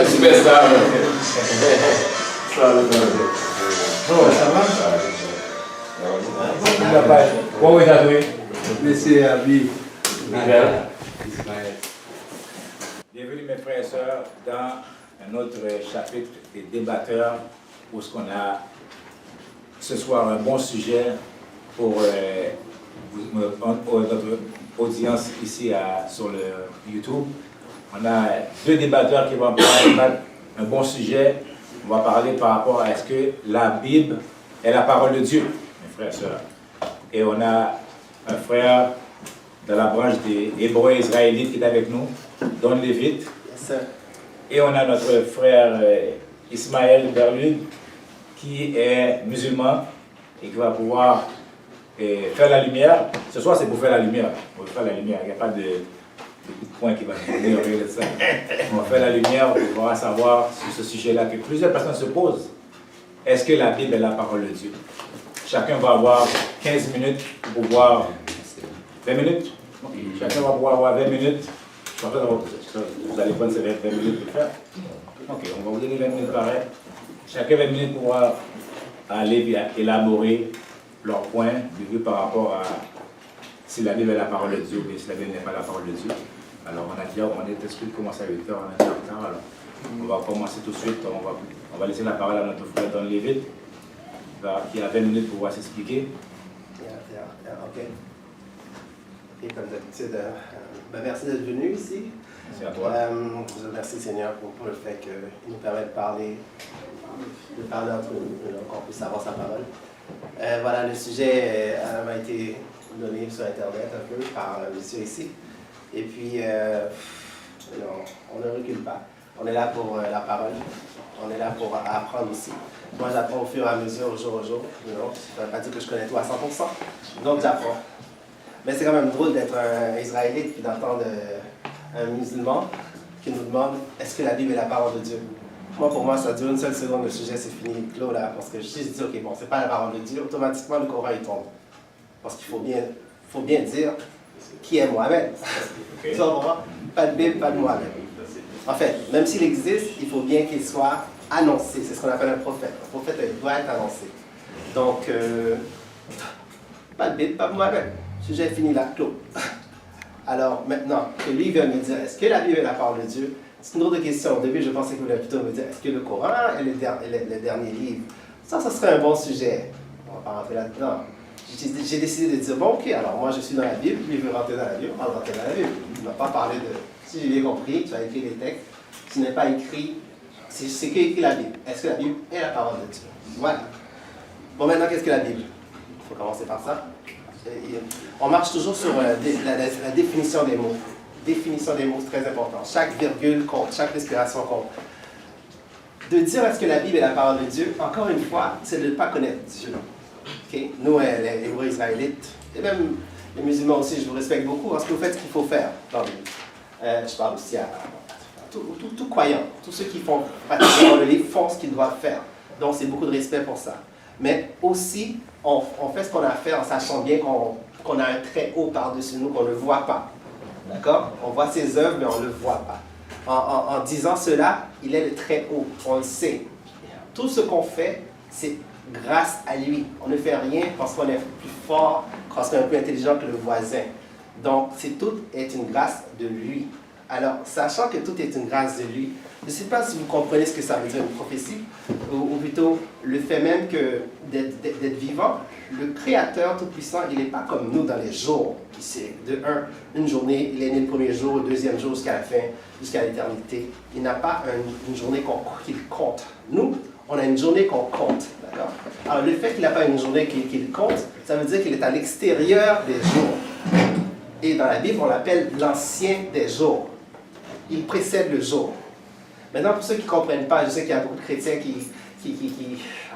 Superstar. Comment est-ce que Monsieur Abi. Bienvenue mes frères et sœurs dans un autre chapitre des débatteurs où ce qu'on a ce soir un bon sujet pour notre audience ici sur le YouTube. On a deux débatteurs qui vont parler un bon sujet. On va parler par rapport à est-ce que la Bible est la parole de Dieu, mes frères et sœurs. Et on a un frère de la branche des Hébreux israélites qui est avec nous, Don Lévite. Yes, et on a notre frère Ismaël Berlud qui est musulman et qui va pouvoir faire la lumière. Ce soir, c'est pour faire la lumière. On va faire la lumière. Il n'y a pas de coup de poing qui va venir de ça. On va faire la lumière pour pouvoir savoir sur ce sujet-là que plusieurs personnes se posent. Est-ce que la Bible est la parole de Dieu? Chacun va avoir 15 minutes pour pouvoir... 20 minutes? Chacun va pouvoir avoir 20 minutes. Je pense que vous allez prendre ces 20 minutes pour faire. Ok, on va vous donner 20 minutes pareil. Chacun 20 minutes pour pouvoir aller élaborer leurs points de vue par rapport à si la Bible est la parole de Dieu ou si la Bible n'est pas la parole de Dieu. Alors on a dit, on est exclu de commencer à 8h, on est en retard. Alors on va commencer tout de suite. On va laisser la parole à notre frère Don Lévite qui a 20 minutes pour pouvoir s'expliquer. Ok. Et comme d'habitude, merci d'être venu ici. Merci à toi. Je vous remercie Seigneur pour le fait qu'il nous permet de parler entre nous, qu'on puisse savoir sa parole. Voilà, le sujet m'a été donné sur Internet un peu par un monsieur ici. Et puis, on ne recule pas. On est là pour la parole. On est là pour apprendre aussi. Moi, j'apprends au fur et à mesure, au jour au jour. Ça ne veut pas dire que je connais tout à 100%. Donc, j'apprends. Mais c'est quand même drôle d'être un Israélite et d'entendre un musulman qui nous demande est-ce que la Bible est la parole de Dieu? Moi, pour moi, ça dure une seule seconde, le sujet c'est fini, clos là, parce que si je dis ok, bon, c'est pas la parole de Dieu, automatiquement le Coran il tombe. Parce qu'il faut bien dire qui est Mohamed. Tu vois, pas de Bible, pas de Mohamed. En fait, même s'il existe, il faut bien qu'il soit annoncé. C'est ce qu'on appelle un prophète. Un prophète il doit être annoncé. Donc, pas de Bible, pas de Mohamed. Le sujet est fini là, clos. Alors maintenant, que lui vient me dire, est-ce que la Bible est la parole de Dieu? C'est une autre question. Au début, je pensais qu'il voulait plutôt me dire, est-ce que le Coran est le dernier livre? Ça serait un bon sujet. On va pas rentrer là-dedans. J'ai décidé de dire, bon, ok, alors moi je suis dans la Bible, lui veut rentrer dans la Bible, on va rentrer dans la Bible. Il ne m'a pas parlé de, si j'ai bien compris, tu as écrit les textes, tu n'as pas écrit, c'est qui écrit la Bible? Est-ce que la Bible est la parole de Dieu? Voilà. Bon, maintenant, qu'est-ce que la Bible? Il faut commencer par ça. On marche toujours sur la définition des mots. Définition des mots, c'est très important. Chaque virgule compte, chaque respiration compte. De dire est-ce que la Bible est la parole de Dieu, encore une fois, c'est de ne pas connaître Dieu. Okay? Nous, les Hébreux israélites, et même les musulmans aussi, je vous respecte beaucoup parce que vous faites ce qu'il faut faire dans la Bible. Je parle aussi à tout croyant, tous ceux qui font pratiquement le livre font ce qu'ils doivent faire. Donc, c'est beaucoup de respect pour ça. Mais aussi, on fait ce qu'on a à faire en sachant bien qu'on a un très haut par-dessus nous, qu'on ne voit pas. D'accord? On voit ses œuvres, mais on ne le voit pas. En disant cela, il est le très haut, on le sait. Tout ce qu'on fait, c'est grâce à lui. On ne fait rien parce qu'on est plus fort, parce qu'on est plus intelligent que le voisin. Donc, tout est une grâce de lui. Alors, sachant que tout est une grâce de lui, je ne sais pas si vous comprenez ce que ça veut dire une prophétie, ou plutôt le fait même que d'être vivant, le Créateur Tout-Puissant, il n'est pas comme nous dans les jours. C'est une journée, il est né le premier jour, le deuxième jour jusqu'à la fin, jusqu'à l'éternité. Il n'a pas une journée qu'il compte. Nous, on a une journée qu'on compte. D'accord? Alors, le fait qu'il n'a pas une journée qu'il compte, ça veut dire qu'il est à l'extérieur des jours. Et dans la Bible, on l'appelle l'ancien des jours. Il précède le jour. Maintenant, pour ceux qui ne comprennent pas, je sais qu'il y a beaucoup de chrétiens qui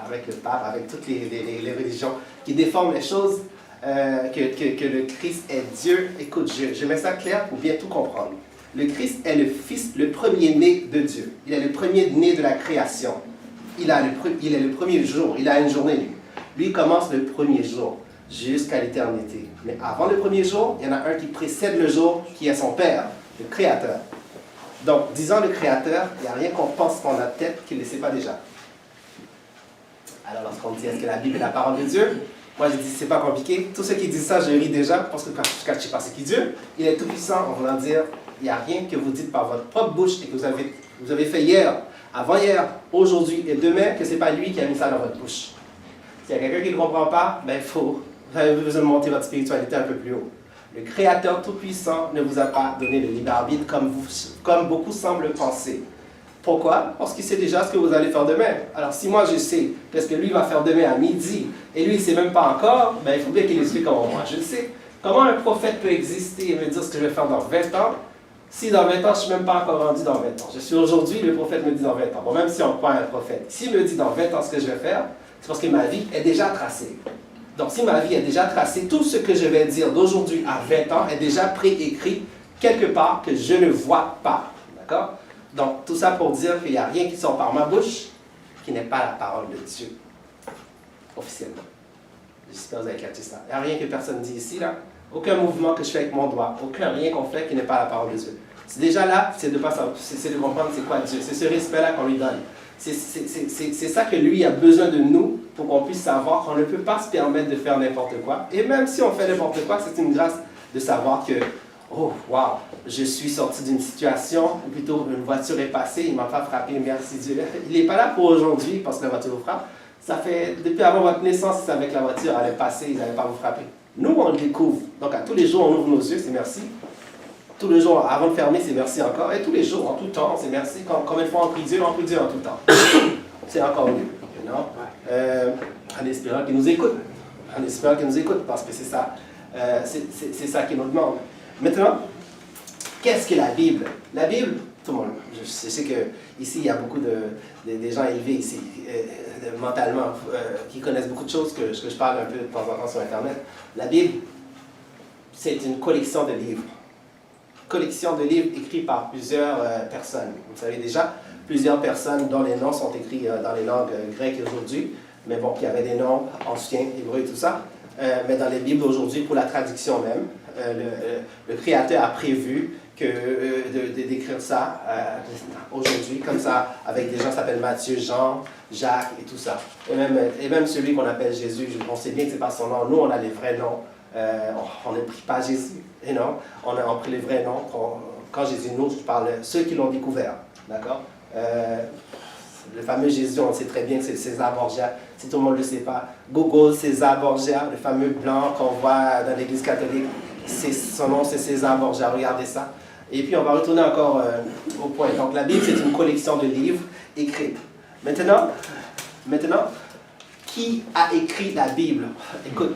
avec le pape, avec toutes les religions, qui déforment les choses, que le Christ est Dieu. Écoute, je mets ça clair pour bien tout comprendre. Le Christ est le Fils, le premier-né de Dieu. Il est le premier-né de la création. Il est le premier jour, il a une journée, lui. Lui commence le premier jour jusqu'à l'éternité. Mais avant le premier jour, il y en a un qui précède le jour, qui est son Père, le Créateur. Donc, disant le Créateur, il n'y a rien qu'on pense dans notre tête qu'il ne sait pas déjà. Alors, lorsqu'on dit est-ce que la Bible est la parole de Dieu, moi je dis c'est pas compliqué. Tous ceux qui disent ça, je ris déjà parce que quand je ne sais pas ce qu'il dit, il est tout puissant en voulant dire il n'y a rien que vous dites par votre propre bouche et que vous avez fait hier, avant-hier, aujourd'hui et demain, que ce n'est pas lui qui a mis ça dans votre bouche. S'il y a quelqu'un qui ne comprend pas, ben vous avez besoin de monter votre spiritualité un peu plus haut. Le Créateur Tout-Puissant ne vous a pas donné le libre arbitre comme beaucoup semblent penser. Pourquoi? Parce qu'il sait déjà ce que vous allez faire demain. Alors si moi je sais qu'est-ce que lui va faire demain à midi, et lui il ne sait même pas encore, ben, il faut bien qu'il explique comment moi je le sais. Comment un prophète peut exister et me dire ce que je vais faire dans 20 ans, si dans 20 ans je ne suis même pas encore rendu dans 20 ans. Je suis aujourd'hui, le prophète me dit dans 20 ans. Bon, même si on croit un prophète, s'il me dit dans 20 ans ce que je vais faire, c'est parce que ma vie est déjà tracée. Donc si ma vie est déjà tracée, tout ce que je vais dire d'aujourd'hui à 20 ans est déjà préécrit quelque part que je ne vois pas. D'accord? Donc, tout ça pour dire qu'il n'y a rien qui sort par ma bouche qui n'est pas la parole de Dieu, officiellement. J'espère que vous avez capté ça. Il n'y a rien que personne dit ici, là. Aucun mouvement que je fais avec mon doigt, aucun rien qu'on fait qui n'est pas la parole de Dieu. C'est déjà là, c'est de comprendre c'est quoi Dieu. C'est ce respect-là qu'on lui donne. C'est ça que lui a besoin de nous pour qu'on puisse savoir qu'on ne peut pas se permettre de faire n'importe quoi. Et même si on fait n'importe quoi, c'est une grâce de savoir que oh, wow, je suis sorti d'une situation, ou plutôt une voiture est passée, il ne m'a pas frappé, merci Dieu. Il n'est pas là pour aujourd'hui parce que la voiture vous frappe. Ça fait, depuis avant votre naissance, c'est avec la voiture, elle est passée, ils n'allaient pas vous frapper. Nous, on le découvre. Donc, à tous les jours, on ouvre nos yeux, c'est merci. Tous les jours, avant de fermer, c'est merci encore. Et tous les jours, en tout temps, c'est merci. Combien de fois on prie Dieu en tout temps. C'est encore mieux. Non? En espérant qu'il nous écoute. En espérant qu'il nous écoute, parce que c'est ça, c'est ça qu'il nous demande. Maintenant, qu'est-ce que la Bible? La Bible, tout le monde, je sais qu'ici, il y a beaucoup des gens élevés ici, mentalement, qui connaissent beaucoup de choses que je parle un peu de temps en temps sur Internet. La Bible, c'est une collection de livres. Collection de livres écrits par plusieurs personnes. Vous savez déjà, plusieurs personnes dont les noms sont écrits dans les langues grecques aujourd'hui, mais bon, il y avait des noms anciens, hébreux et tout ça. Mais dans les Bibles aujourd'hui, pour la traduction même, le Créateur a prévu d'écrire ça aujourd'hui, comme ça, avec des gens qui s'appellent Matthieu, Jean, Jacques et tout ça. Et même celui qu'on appelle Jésus, on sait bien que ce n'est pas son nom. Nous, on a les vrais noms. On ne prie pas Jésus, et non, on a pris les vrais noms. Quand Jésus nous, je parle de ceux qui l'ont découvert. D'accord? Le fameux Jésus, on sait très bien que c'est César Borgia. Si tout le monde ne le sait pas, Google César Borgia, le fameux blanc qu'on voit dans l'église catholique, son nom c'est César Borgia, regardez ça. Et puis on va retourner encore au point. Donc la Bible c'est une collection de livres écrits. Maintenant, qui a écrit la Bible? Écoute,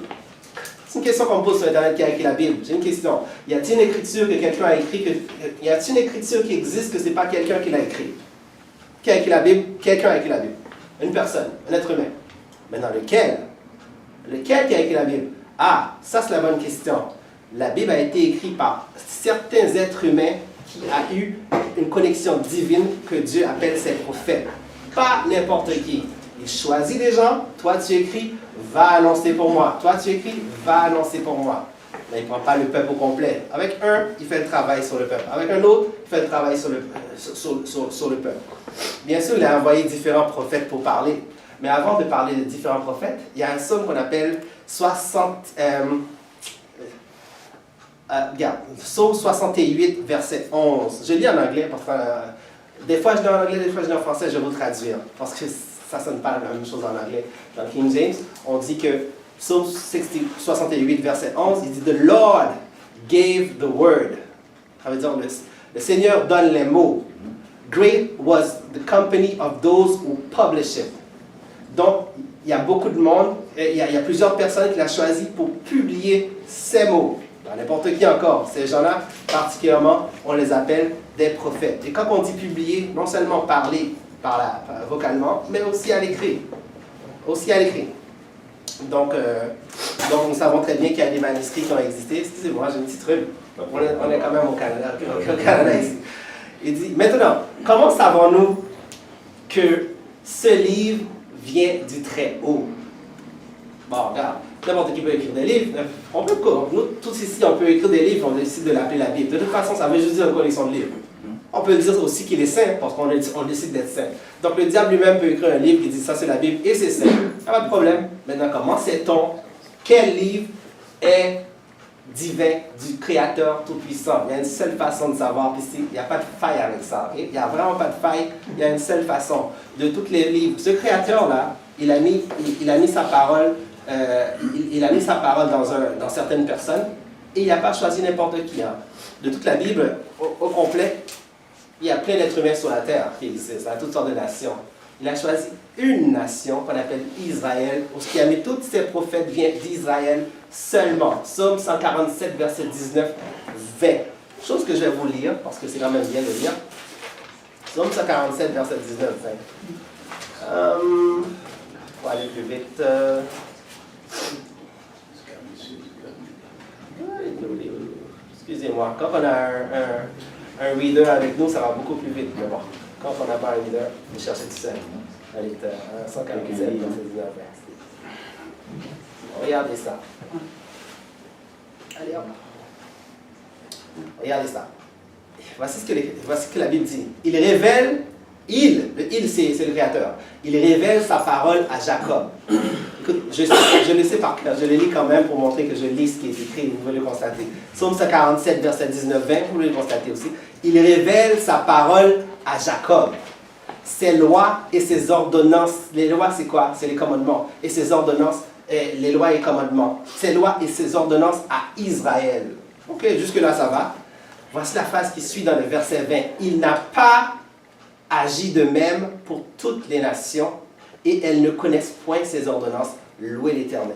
c'est une question qu'on me pose sur Internet, qui a écrit la Bible. J'ai une question. Y a-t-il une écriture que quelqu'un a écrit? Y a-t-il une écriture qui existe que ce n'est pas quelqu'un qui l'a écrit? Qui a écrit la Bible? Quelqu'un a écrit la Bible. Une personne, un être humain. Maintenant, lequel? Lequel qui a écrit la Bible? Ah, ça c'est la bonne question. La Bible a été écrite par certains êtres humains qui ont eu une connexion divine que Dieu appelle ses prophètes. Pas n'importe qui. Il choisit des gens, toi tu écris, va annoncer pour moi. Toi tu écris, va annoncer pour moi. Mais il ne prend pas le peuple au complet. Avec un, il fait le travail sur le peuple. Avec un autre, il fait le travail sur le peuple. Bien sûr, il a envoyé différents prophètes pour parler. Mais avant de parler de différents prophètes, il y a un psaume qu'on appelle psaume 68, verset 11. Je lis en anglais parce que des fois je lis en anglais, des fois je lis en français, je vais vous traduire. Parce que ça ne sonne pas la même chose en anglais. Dans King James, on dit que psaume 68, verset 11, il dit « The Lord gave the word ». Ça veut dire le Seigneur donne les mots. « Great was the company of those who published it ». Donc, il y a beaucoup de monde, il y a plusieurs personnes qui l'ont choisi pour publier ces mots. N'importe qui encore. Ces gens-là, particulièrement, on les appelle des prophètes. Et quand on dit publier, non seulement parler vocalement, mais aussi à l'écrit. Donc, nous savons très bien qu'il y a des manuscrits qui ont existé. Excusez-moi, j'ai une petite rhume. On est quand même au Canada ici. Il dit, maintenant, comment savons-nous que ce livre vient du Très-Haut? Bon, regarde, n'importe qui peut écrire des livres. Nous, tous ici, on peut écrire des livres, on décide de l'appeler la Bible. De toute façon, ça veut juste dire une collection de livres. On peut dire aussi qu'il est saint, parce qu'on décide d'être saint. Donc le diable lui-même peut écrire un livre qui dit ça c'est la Bible et c'est saint. Il n'y a pas de problème. Maintenant, comment sait-on quel livre est divin du Créateur Tout-Puissant? Il y a une seule façon de savoir, puis il n'y a pas de faille avec ça. Okay? Il n'y a vraiment pas de faille, il y a une seule façon. De tous les livres, ce Créateur-là, il a mis sa parole, il a mis sa parole dans certaines personnes, et il n'a pas choisi n'importe qui. Hein. De toute la Bible, au complet, il y a plein d'êtres humains sur la terre qui existent, à toutes sortes de nations. Il a choisi une nation qu'on appelle Israël, où ce qui a mis tous ses prophètes vient d'Israël seulement. Psaume 147, verset 19, 20. Chose que je vais vous lire, parce que c'est quand même bien de lire. Psaume 147, verset 19, 20. Pour aller plus vite. Excusez-moi, quand on a un reader avec nous, ça va beaucoup plus vite. Mais bon, quand on n'a pas un reader, vous cherchez tout seul. Allez, 147, verset 19, 20. Regardez ça. Allez, hop. Regardez ça. Voici ce que la Bible dit. Il révèle, le il c'est le Créateur. Il révèle sa parole à Jacob. Écoute, je le sais par cœur, je le lis quand même pour montrer que je lis ce qui est écrit, vous pouvez le constater. Psaume 147, verset 19, 20, vous pouvez le constater aussi. Il révèle sa parole à Jacob. Ses lois et ses ordonnances. Les lois, c'est quoi? C'est les commandements. Et ses ordonnances, les lois et commandements. Ses lois et ses ordonnances à Israël. Ok, jusque-là, ça va. Voici la phrase qui suit dans le verset 20. Il n'a pas agi de même pour toutes les nations, et elles ne connaissent point ses ordonnances. Louez l'Éternel.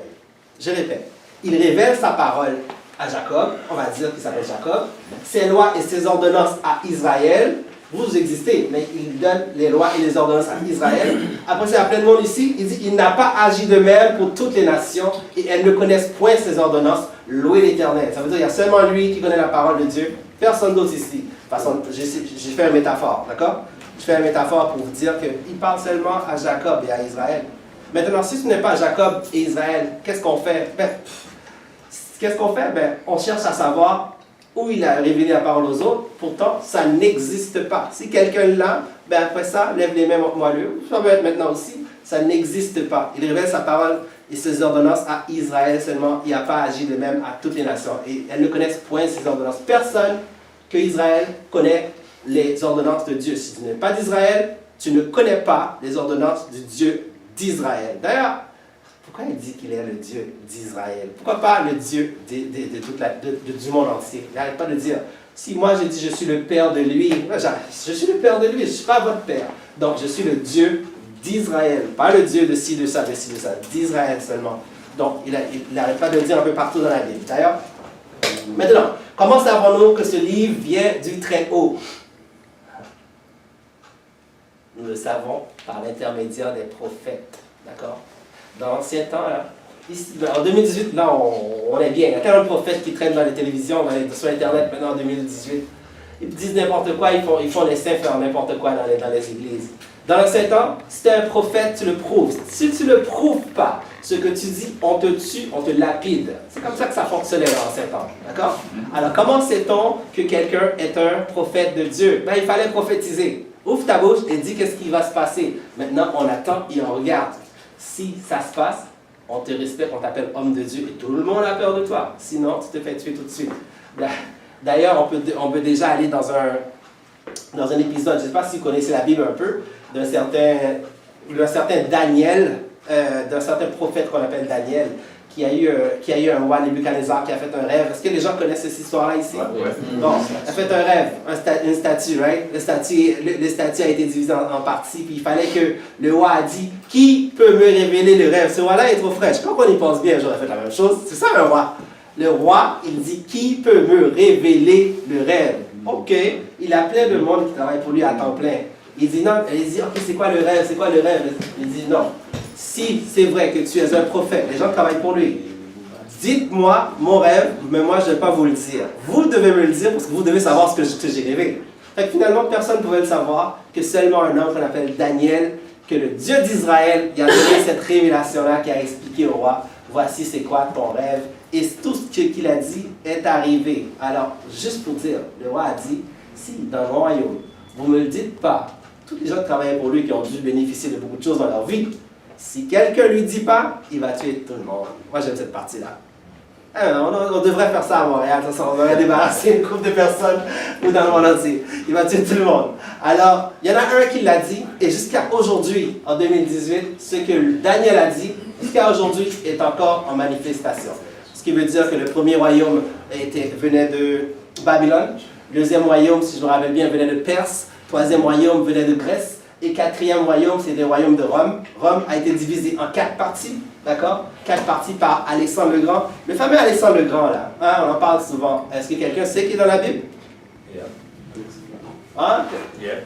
Je répète. Il révèle sa parole à Jacob. On va dire qu'il s'appelle Jacob. Ses lois et ses ordonnances à Israël. Vous existez, mais il donne les lois et les ordonnances à Israël. Après, c'est à plein de monde ici. Il dit, il n'a pas agi de même pour toutes les nations et elles ne connaissent point ses ordonnances. Louez l'Éternel. Ça veut dire qu'il y a seulement lui qui connaît la parole de Dieu. Personne d'autre ici. De toute façon, j'ai fait une métaphore, d'accord? Je fais une métaphore pour vous dire qu'il parle seulement à Jacob et à Israël. Maintenant, si ce n'est pas Jacob et Israël, qu'est-ce qu'on fait? On cherche à savoir où il a révélé la parole aux autres. Pourtant, ça n'existe pas. Si quelqu'un l'a, après ça, lève les mains moelleux. Ça peut être maintenant aussi. Ça n'existe pas. Il révèle sa parole et ses ordonnances à Israël seulement. Il n'a pas agi de même à toutes les nations. Et elles ne connaissent point ses ordonnances. Personne que Israël connaît les ordonnances de Dieu. Si tu n'es pas d'Israël, tu ne connais pas les ordonnances du Dieu d'Israël. D'ailleurs, pourquoi il dit qu'il est le Dieu d'Israël? Pourquoi pas le Dieu du monde entier? Il n'arrête pas de dire, si moi je dis je suis le père de lui, je suis le père de lui, je ne suis pas votre père. Donc je suis le Dieu d'Israël, pas le Dieu de ci, de ça, d'Israël seulement. Donc il n'arrête pas de le dire un peu partout dans la Bible. D'ailleurs, maintenant, comment savons-nous que ce livre vient du Très-Haut? Nous le savons par l'intermédiaire des prophètes. D'accord? Dans l'ancien temps, là, ici, en 2018, là, on est bien. Il y a tellement de prophètes qui traînent dans les télévisions, sur Internet maintenant en 2018. Ils disent n'importe quoi, ils font les saints faire n'importe quoi dans les églises. Dans l'ancien temps, si tu es un prophète, tu le prouves. Si tu ne le prouves pas, ce que tu dis, on te tue, on te lapide. C'est comme ça que ça fonctionnait dans l'ancien temps. D'accord? Alors, comment sait-on que quelqu'un est un prophète de Dieu? Il fallait prophétiser. Ouvre ta bouche et dis qu'est-ce qui va se passer. Maintenant, on attend et on regarde. Si ça se passe, on te respecte, on t'appelle homme de Dieu et tout le monde a peur de toi. Sinon, tu te fais tuer tout de suite. D'ailleurs, on peut déjà aller dans un épisode, je ne sais pas si vous connaissez la Bible un peu, d'un certain Daniel, d'un certain prophète qu'on appelle Daniel, qui a eu un roi Nebuchadnezzar qui a fait un rêve. Est-ce que les gens connaissent cette histoire-là ici? Ouais. Bon, il a fait un rêve, une statue, right? Le statue a été divisé en parties, puis il fallait que le roi a dit, qui peut me révéler le rêve? Ce roi-là est trop fraîche. Quand on y pense bien, j'aurais fait la même chose. C'est ça un roi. Le roi, il dit, qui peut me révéler le rêve? Ok, il a plein de monde qui travaille pour lui à temps plein. Il dit non, il dit, ok, c'est quoi le rêve? C'est quoi le rêve? Il dit non. Si c'est vrai que tu es un prophète, les gens travaillent pour lui. Dites-moi mon rêve, mais moi je ne vais pas vous le dire. Vous devez me le dire parce que vous devez savoir ce que j'ai rêvé. Fait que finalement, personne ne pouvait le savoir, que seulement un homme qu'on appelle Daniel, que le Dieu d'Israël, il a donné cette révélation-là qui a expliqué au roi, voici c'est quoi ton rêve. Et tout ce qu'il a dit est arrivé. Alors, juste pour dire, le roi a dit, si dans mon royaume, vous ne me le dites pas, tous les gens qui travaillaient pour lui, qui ont dû bénéficier de beaucoup de choses dans leur vie, si quelqu'un ne lui dit pas, il va tuer tout le monde. Moi, j'aime cette partie-là. On devrait faire ça à Montréal, on devrait débarrasser une couple de personnes ou dans le monde entier. Il va tuer tout le monde. Alors, il y en a un qui l'a dit, et jusqu'à aujourd'hui, en 2018, ce que Daniel a dit, jusqu'à aujourd'hui, est encore en manifestation. Ce qui veut dire que le premier royaume venait de Babylone, le deuxième royaume, si je me rappelle bien, venait de Perse, le troisième royaume venait de Grèce, et quatrième royaume, c'était le royaume de Rome. Rome a été divisé en 4 parties, d'accord? 4 parties par Alexandre le Grand. Le fameux Alexandre le Grand, là, hein, on en parle souvent. Est-ce que quelqu'un sait qui est dans la Bible? Yeah. Hein? Yeah.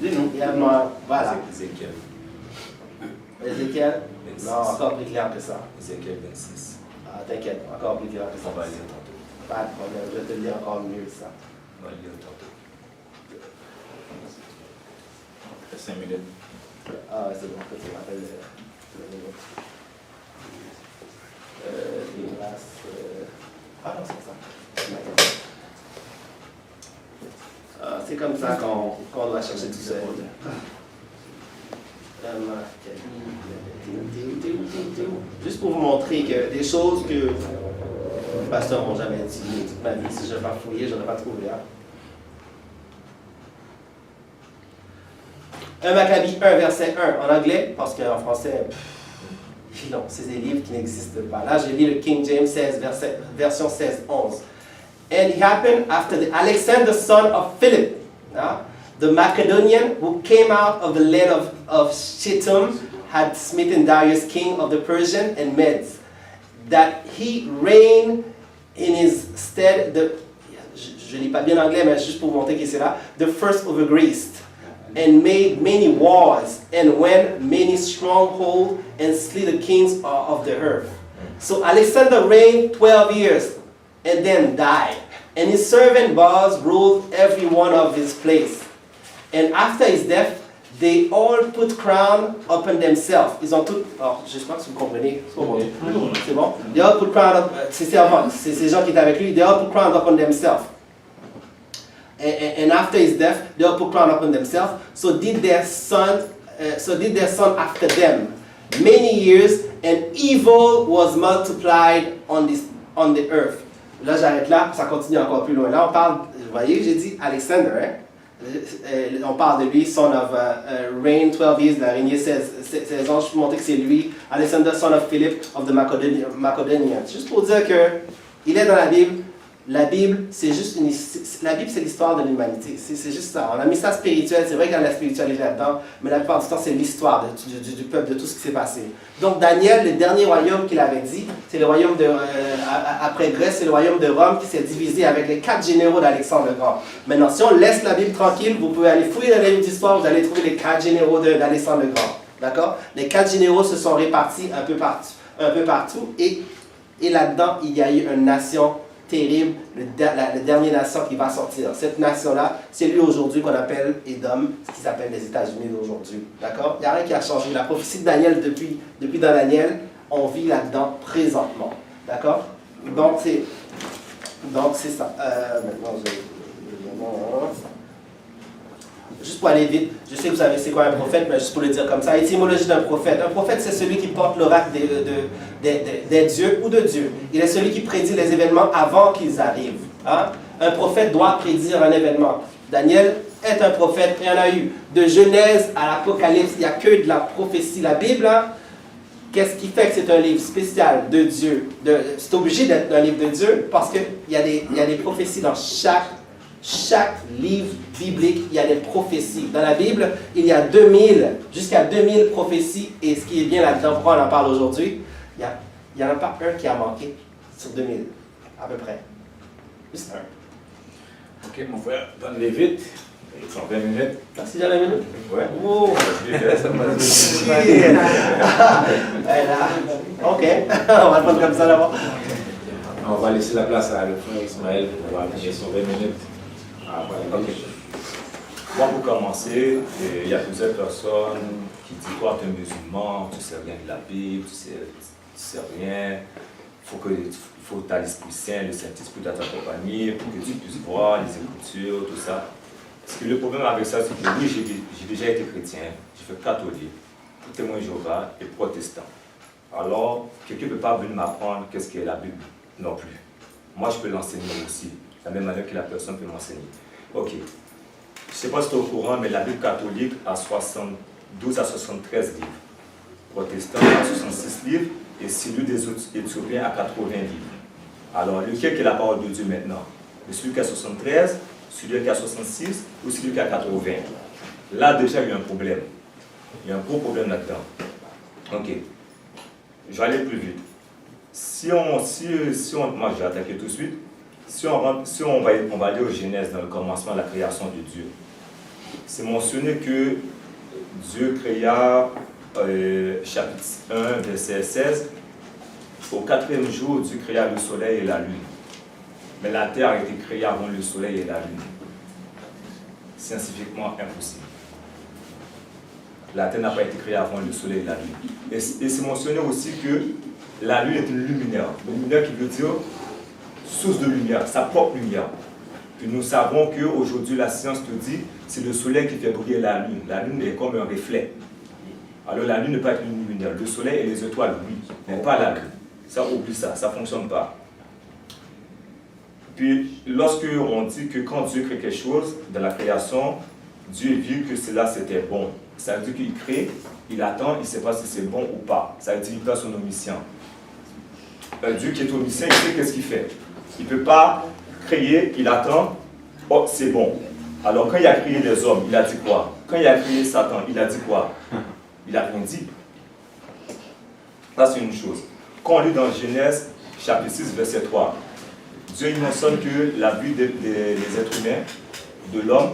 Dis-nous. Voilà. Ézéchiel. Ézéchiel? 26. Non, encore plus clair que ça. Ézéchiel 26. Ah, t'inquiète, encore plus clair que ça. On va lire tantôt. Pas de problème, je vais te le dire encore mieux que ça. On va lire tantôt. 5 minutes. Ah, c'est bon, que tu m'appelles le niveau. Ah non, c'est ça. C'est comme ça qu'on doit chercher tout seul. Juste pour vous montrer que des choses que les pasteurs n'ont jamais dit toute ma vie, si je n'avais pas fouillé, je n'aurais pas trouvé. Hein? 1 Maccabée 1, verset 1 en anglais, parce qu'en français, non, c'est des livres qui n'existent pas. Là, j'ai lu le King James 16, version 16, 11. And it happened after the Alexander, son of Philip, the Macedonian, who came out of the land of Shittim, had smitten Darius, king of the Persian and Medes, that he reigned in his stead, je ne lis pas bien l'anglais, mais juste pour vous montrer qui c'est là, the first over Greece, and made many wars, and went many strongholds, and slew the kings of the earth. So Alexander reigned 12 years, and then died. And his servant Boaz ruled every one of his place. And after his death, they all put crown upon themselves. Ils ont tout. Alors, j'espère que vous comprenez. C'est bon? They all put crown up. C'est ces gens qui étaient avec lui. They all put crown upon themselves. And after his death, they all put crown upon themselves. So did their son after them many years, and evil was multiplied on the earth. Là, j'arrête là, ça continue encore plus loin. Là, on parle, vous voyez, j'ai dit Alexander, hein? On parle de lui, son of reign 12 years, il a régné 16 ans. Je peux montrer que c'est lui, Alexander, son of Philip of the Macedonians. Juste pour dire que il est dans la Bible. La Bible, c'est juste la Bible, c'est l'histoire de l'humanité. C'est juste ça. On a mis ça spirituel. C'est vrai qu'il y a la spiritualité là-dedans, mais la plupart du temps, c'est l'histoire du peuple, de tout ce qui s'est passé. Donc, Daniel, le dernier royaume qu'il avait dit, c'est le royaume après Grèce, c'est le royaume de Rome qui s'est divisé avec les 4 généraux d'Alexandre le Grand. Maintenant, si on laisse la Bible tranquille, vous pouvez aller fouiller dans les livres d'histoire, vous allez trouver les 4 généraux d'Alexandre le Grand. D'accord? Les 4 généraux se sont répartis un peu partout, et là-dedans, il y a eu une nation terrible, la dernière nation qui va sortir. Cette nation-là, c'est lui aujourd'hui qu'on appelle Édom, ce qui s'appelle les États-Unis d'aujourd'hui. D'accord? Il n'y a rien qui a changé. La prophétie de Daniel, depuis dans Daniel, on vit là-dedans présentement. D'accord? Donc, c'est ça. Juste pour aller vite, je sais que vous savez c'est quoi un prophète, mais juste pour le dire comme ça, étymologie d'un prophète. Un prophète, c'est celui qui porte l'oracle des dieux ou de Dieu. Il est celui qui prédit les événements avant qu'ils arrivent. Hein? Un prophète doit prédire un événement. Daniel est un prophète, il y en a eu. De Genèse à l'Apocalypse, il n'y a que de la prophétie. La Bible, hein, qu'est-ce qui fait que c'est un livre spécial de Dieu? C'est obligé d'être un livre de Dieu parce qu'il y a des prophéties dans chaque livre biblique, il y a des prophéties. Dans la Bible, il y a jusqu'à 2000 prophéties. Et ce qui est bien là-dedans, pourquoi on en parle aujourd'hui, il n'y en a pas un qui a manqué sur 2000, à peu près. Juste un. Ok, mon frère, donne-les vite. Ils sont 20 minutes. Merci, j'ai la minute. Ouais. Oh. Ça passe Ok, on va le prendre comme ça d'abord. On va laisser la place à le frère Ismaël pour appliquer son 20 minutes. Okay. Moi, pour commencer, il y a plusieurs personnes qui disent toi, tu es musulman, tu ne sais rien de la Bible, tu sais rien, il faut faut que l'Esprit Saint, le Saint-Esprit t'accompagner pour que tu puisses voir les Écritures, tout ça. Parce que le problème avec ça, c'est que oui, j'ai déjà été chrétien, j'ai fait catholique, témoin Jéhovah et protestant. Alors, quelqu'un ne peut pas venir m'apprendre qu'est-ce qu'est la Bible non plus. Moi, je peux l'enseigner aussi, de la même manière que la personne peut m'enseigner. Ok. Je ne sais pas si tu es au courant, mais la Bible catholique a 72 à 73 livres. Protestant a 66 livres et celui des Éthiopiens a 80 livres. Alors, lequel est la parole de Dieu maintenant? Celui qui a 73, celui qui a 66 ou celui qui a 80? Là, déjà, il y a un problème. Il y a un gros problème là-dedans. Ok. Je vais aller plus vite. Moi, je vais attaquer tout de suite. On va aller au Genèse, dans le commencement de la création de Dieu. C'est mentionné que Dieu créa, chapitre 1, verset 16, au 4e jour, Dieu créa le soleil et la lune. Mais la terre a été créée avant le soleil et la lune. Scientifiquement impossible. La terre n'a pas été créée avant le soleil et la lune. Et c'est mentionné aussi que la lune est une luminaire. Une luminaire qui veut dire source de lumière, sa propre lumière. Puis nous savons qu'aujourd'hui, la science te dit c'est le soleil qui fait briller la lune. La lune est comme un reflet. Alors la lune ne peut pas être une luminaire. Le soleil et les étoiles, oui, mais pas la lune. Ça, oublie ça, ça ne fonctionne pas. Puis, lorsque on dit que quand Dieu crée quelque chose dans la création, Dieu vit que cela c'était bon. Ça veut dire qu'il crée, il attend, il ne sait pas si c'est bon ou pas. Ça veut dire qu'il passe son omniscient. Un Dieu qui est omniscient, il sait qu'est-ce qu'il fait. Il ne peut pas créer, il attend, oh c'est bon. Alors quand il a créé les hommes, il a dit quoi? Quand il a créé Satan, il a dit quoi? Il n'a rien dit. Ça c'est une chose. Quand on lit dans Genèse, chapitre 6, verset 3, Dieu il mentionne que la vie des êtres humains, de l'homme,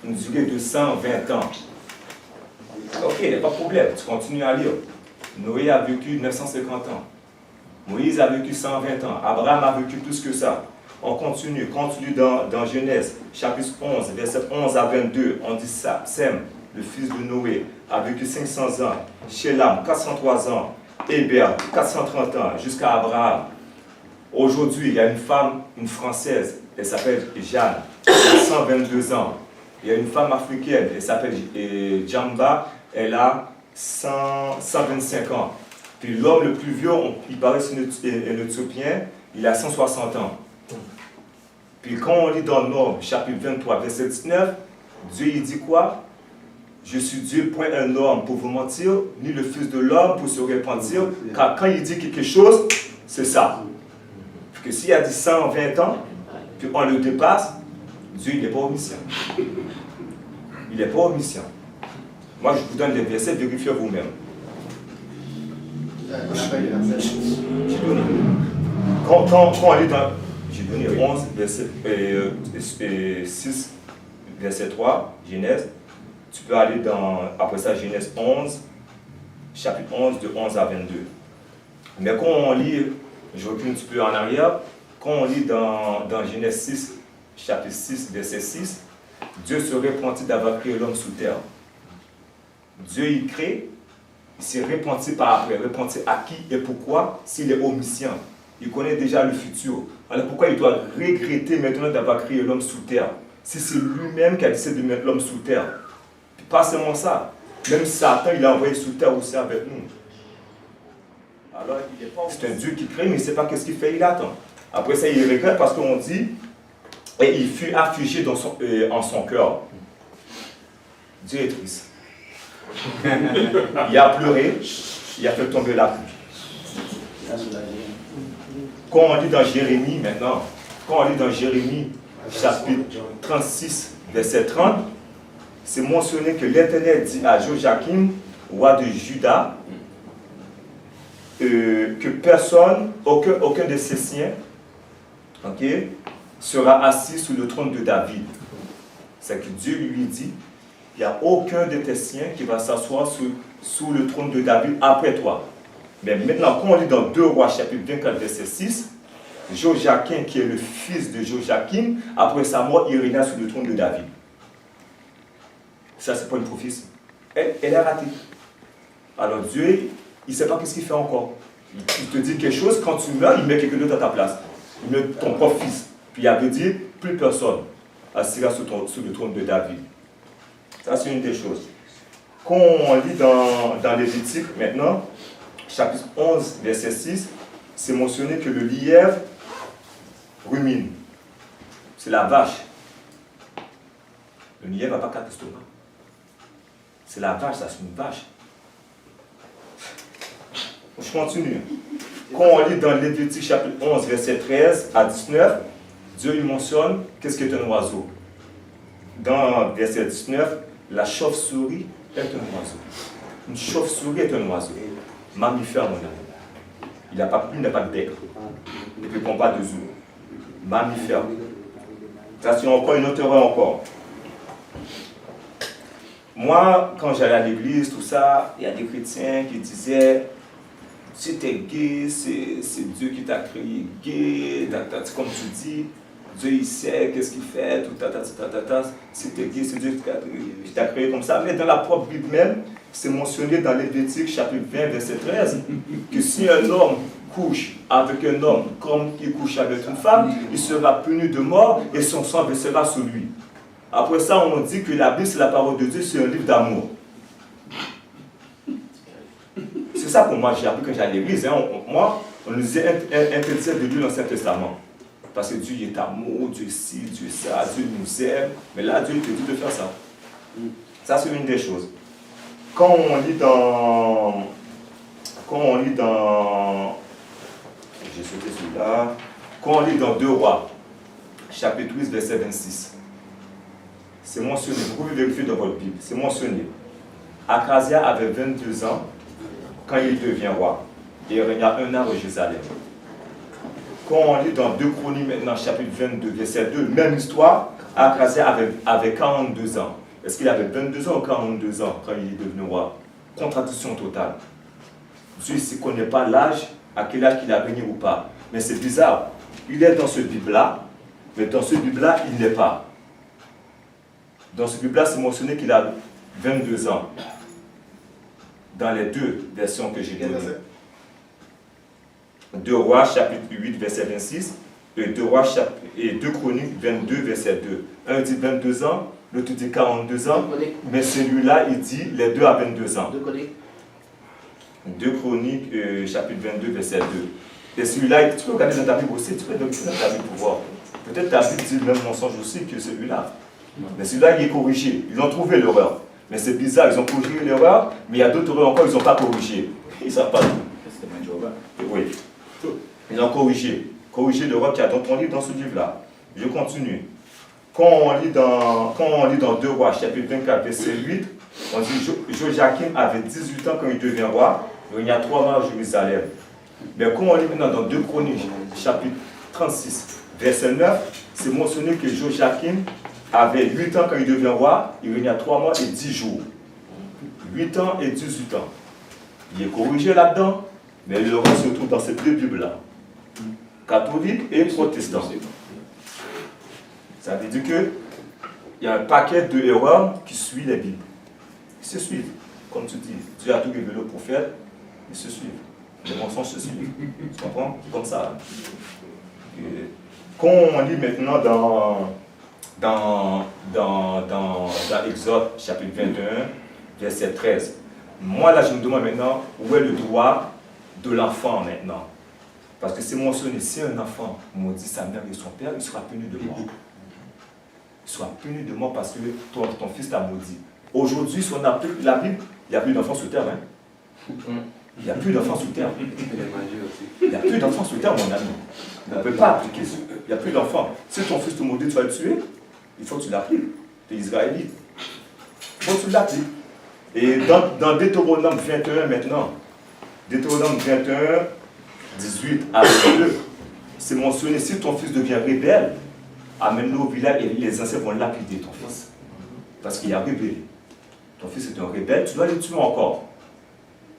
une durée de 120 ans. Ok, il n'y a pas de problème, tu continues à lire. Noé a vécu 950 ans. Moïse a vécu 120 ans. Abraham a vécu plus que ça. On continue dans Genèse, chapitre 11, verset 11 à 22. On dit ça, Sem, le fils de Noé, a vécu 500 ans. Shélam, 403 ans. Héber, 430 ans, jusqu'à Abraham. Aujourd'hui, il y a une femme, une Française, elle s'appelle Jeanne, elle a 122 ans. Il y a une femme africaine, elle s'appelle Djamba, elle a 125 ans. Puis l'homme le plus vieux, il paraît c'est un Éthiopien, il a 160 ans. Puis quand on lit dans Nombre, chapitre 23, verset 19, Dieu il dit quoi? Je suis Dieu, point un homme pour vous mentir, ni le Fils de l'homme pour se repentir, car quand il dit quelque chose, c'est ça. Parce que s'il a dit 120 ans, puis on le dépasse, Dieu il n'est pas omniscient. Il n'est pas omniscient. Moi je vous donne des versets, vérifiez vous-même. J'ai donné. Quand on lit dans... J'ai donné 11, verset 6, verset 3, Genèse. Tu peux aller après ça, Genèse 11, chapitre 11, de 11 à 22. Mais quand on lit, je recule un petit peu en arrière, quand on lit dans Genèse 6, chapitre 6, verset 6, Dieu se repentit d'avoir créé l'homme sous terre. Dieu il crée, il s'est repenti par après. Repenti à qui et pourquoi? S'il est omniscient. Il connaît déjà le futur. Alors pourquoi il doit regretter maintenant d'avoir créé l'homme sous terre? Si c'est lui-même qui a décidé de mettre l'homme sous terre. Pas seulement ça. Même Satan, il a envoyé sous terre aussi avec nous. Alors, c'est un Dieu qui crée, mais il ne sait pas qu'est-ce qu'il fait, il attend. Après ça, il regrette parce qu'on dit, et il fut affligé en son cœur. Dieu est triste. Il a pleuré, il a fait tomber la pluie. Quand on lit dans Jérémie maintenant, quand on lit dans Jérémie, chapitre 36, verset 30, c'est mentionné que l'Éternel dit à Joachim, roi de Juda, que personne, aucun de ses siens, sera assis sous le trône de David. C'est que Dieu lui dit, il n'y a aucun de tes siens qui va s'asseoir sous le trône de David après toi. Mais maintenant, quand on lit dans 2 Rois, chapitre 24, verset 6, Joachim, qui est le fils de Joachim, après sa mort, il régna sous le trône de David. Ça, c'est pas une prophétie. Elle est ratée. Alors Dieu, il ne sait pas ce qu'il fait encore. Il te dit quelque chose, quand tu meurs, il met quelqu'un d'autre à ta place. Il met ton propre fils. Puis il avait dit, plus personne assira sur le trône de David. Ça, c'est une des choses. Quand on lit dans Lévitique, maintenant, chapitre 11, verset 6, c'est mentionné que le lièvre rumine. C'est la vache. Le lièvre n'a pas quatre estomacs. C'est la vache, ça, c'est une vache. Je continue. Quand on lit dans Lévitique chapitre 11, verset 13 à 19, Dieu il mentionne qu'est-ce qu'est un oiseau. Dans verset 19, la chauve-souris est un oiseau. Une chauve-souris est un oiseau. Mammifère, mon ami. Il n'a pas de bec. Il ne répond pas de zoo. Mammifère. Ça, c'est encore une autre erreur encore. Moi, quand j'allais à l'église, tout ça, il y a des chrétiens qui disaient si tu es gay, c'est Dieu qui t'a créé gay, comme tu dis, Dieu il sait qu'est-ce qu'il fait, tout si tu es gay, c'est Dieu qui t'a créé comme ça. Mais dans la propre Bible même, c'est mentionné dans Lévitique chapitre 20, verset 13, que si un homme couche avec un homme comme il couche avec une femme, il sera puni de mort et son sang versera sur lui. Après ça, on dit que la Bible, c'est la parole de Dieu, c'est un livre d'amour. C'est ça pour moi, j'ai appris quand j'allais à l'église. Moi, on nous disait interdisait de lire l'Ancien Testament. Parce que Dieu est amour, Dieu ci, Dieu ça, Dieu nous aime. Mais là, Dieu te dit de faire ça. Ça, c'est une des choses. Quand on lit dans... J'ai sauté celui-là. Quand on lit dans 2 Rois, chapitre 8, verset 26, c'est mentionné, vous pouvez vérifier dans votre Bible, c'est mentionné. Akazia avait 22 ans quand il devient roi. Et il régna 1 an à Jérusalem. Quand on lit dans 2 Chroniques maintenant, chapitre 22, verset 2, même histoire, Akazia avait 42 ans. Est-ce qu'il avait 22 ans ou 42 ans quand il est devenu roi? Contradiction totale. Dieu ne connaît pas l'âge, à quel âge il a régné ou pas. Mais c'est bizarre. Il est dans ce Bible-là, mais dans ce Bible-là, il n'est pas. Dans ce Bible-là, c'est mentionné qu'il a 22 ans. Dans les 2 versions que j'ai données. 2 Rois, chapitre 8, verset 26, et 2 Chroniques, 22, verset 2. Un dit 22 ans, l'autre dit 42 ans, mais celui-là, il dit les deux à 22 ans. 2 Chroniques, chapitre 22, verset 2. Et celui-là, tu peux regarder dans ta Bible aussi, tu peux regarder dans ta Bible pour voir. Peut-être ta Bible dit le même mensonge aussi que celui-là. Mais celui-là, il est corrigé. Ils ont trouvé l'erreur. Mais c'est bizarre, ils ont corrigé l'erreur, mais il y a d'autres erreurs encore, ils n'ont pas corrigé. Ils ne savent pas tout. Oui. Ils ont corrigé. Corrigé l'erreur qu'il y a dans ton livre, dans ce livre-là. Je continue. Quand on lit dans 2 Rois, chapitre 24, verset 8, on dit Joachim avait 18 ans quand il devient roi, il y a 3 mois à Jérusalem. Mais quand on lit maintenant dans 2 Chroniques, chapitre 36, verset 9, c'est mentionné que Joachim avait 8 ans quand il devient roi, il régna 3 mois et 10 jours. 8 ans et 18 ans. Il est corrigé là-dedans, mais le reste se trouve dans ces 2 Bibles-là. Catholique et protestant. Ça veut dire qu'il y a un paquet d'erreurs qui suivent les Bibles. Ils se suivent. Comme tu dis, Dieu a tout révélé au prophète, ils se suivent. Les mensonges se suivent. Tu comprends? C'est comme ça. Et quand on lit maintenant dans Exode chapitre 21, verset 13. Moi là je me demande maintenant où est le droit de l'enfant maintenant. Parce que c'est mentionné, si un enfant maudit sa mère et son père, il sera puni de mort. Il sera puni de mort parce que ton fils t'a maudit. Aujourd'hui, si on applique la Bible, il n'y a plus d'enfants sous terre. Hein? Il n'y a plus d'enfants sous terre. Il n'y a plus d'enfants sous terre, mon ami. On ne peut pas appliquer ça. Il n'y a plus d'enfants. Si ton fils te maudit, tu vas le tuer. Il faut que tu l'appliques. Tu es israélite. Il faut que tu l'appliques. Et dans Deutéronome 21 maintenant, Deutéronome 21, 18 à 22, c'est mentionné, si ton fils devient rebelle, amène-le au village et les anciens vont lapider ton fils. Parce qu'il a rebellé. Ton fils est un rebelle, tu dois le tuer encore.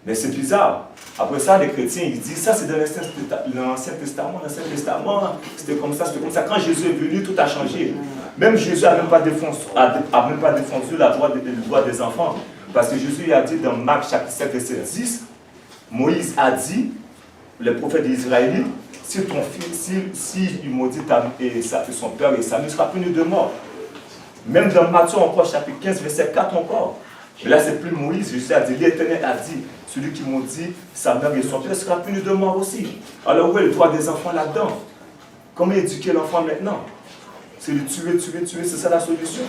Mais c'est bizarre. Après ça, les chrétiens, ils disent, ça c'est dans l'Ancien Testament, c'était comme ça, c'était comme ça. Quand Jésus est venu, tout a changé. Même Jésus n'a même pas défendu le droit des enfants. Parce que Jésus a dit dans Marc chapitre 7, verset 10, Moïse a dit les prophètes d'Israël, si ton fils, si il maudit son père et sa mère, il sera puni de mort. Même dans Matthieu encore, chapitre 15, verset 4 encore. Mais là, c'est plus Moïse, Jésus a dit, l'Éternel a dit, celui qui maudit sa mère et son père sera puni de mort aussi. Alors où est le droit des enfants là-dedans? Comment éduquer l'enfant maintenant? C'est le tuer, c'est ça la solution?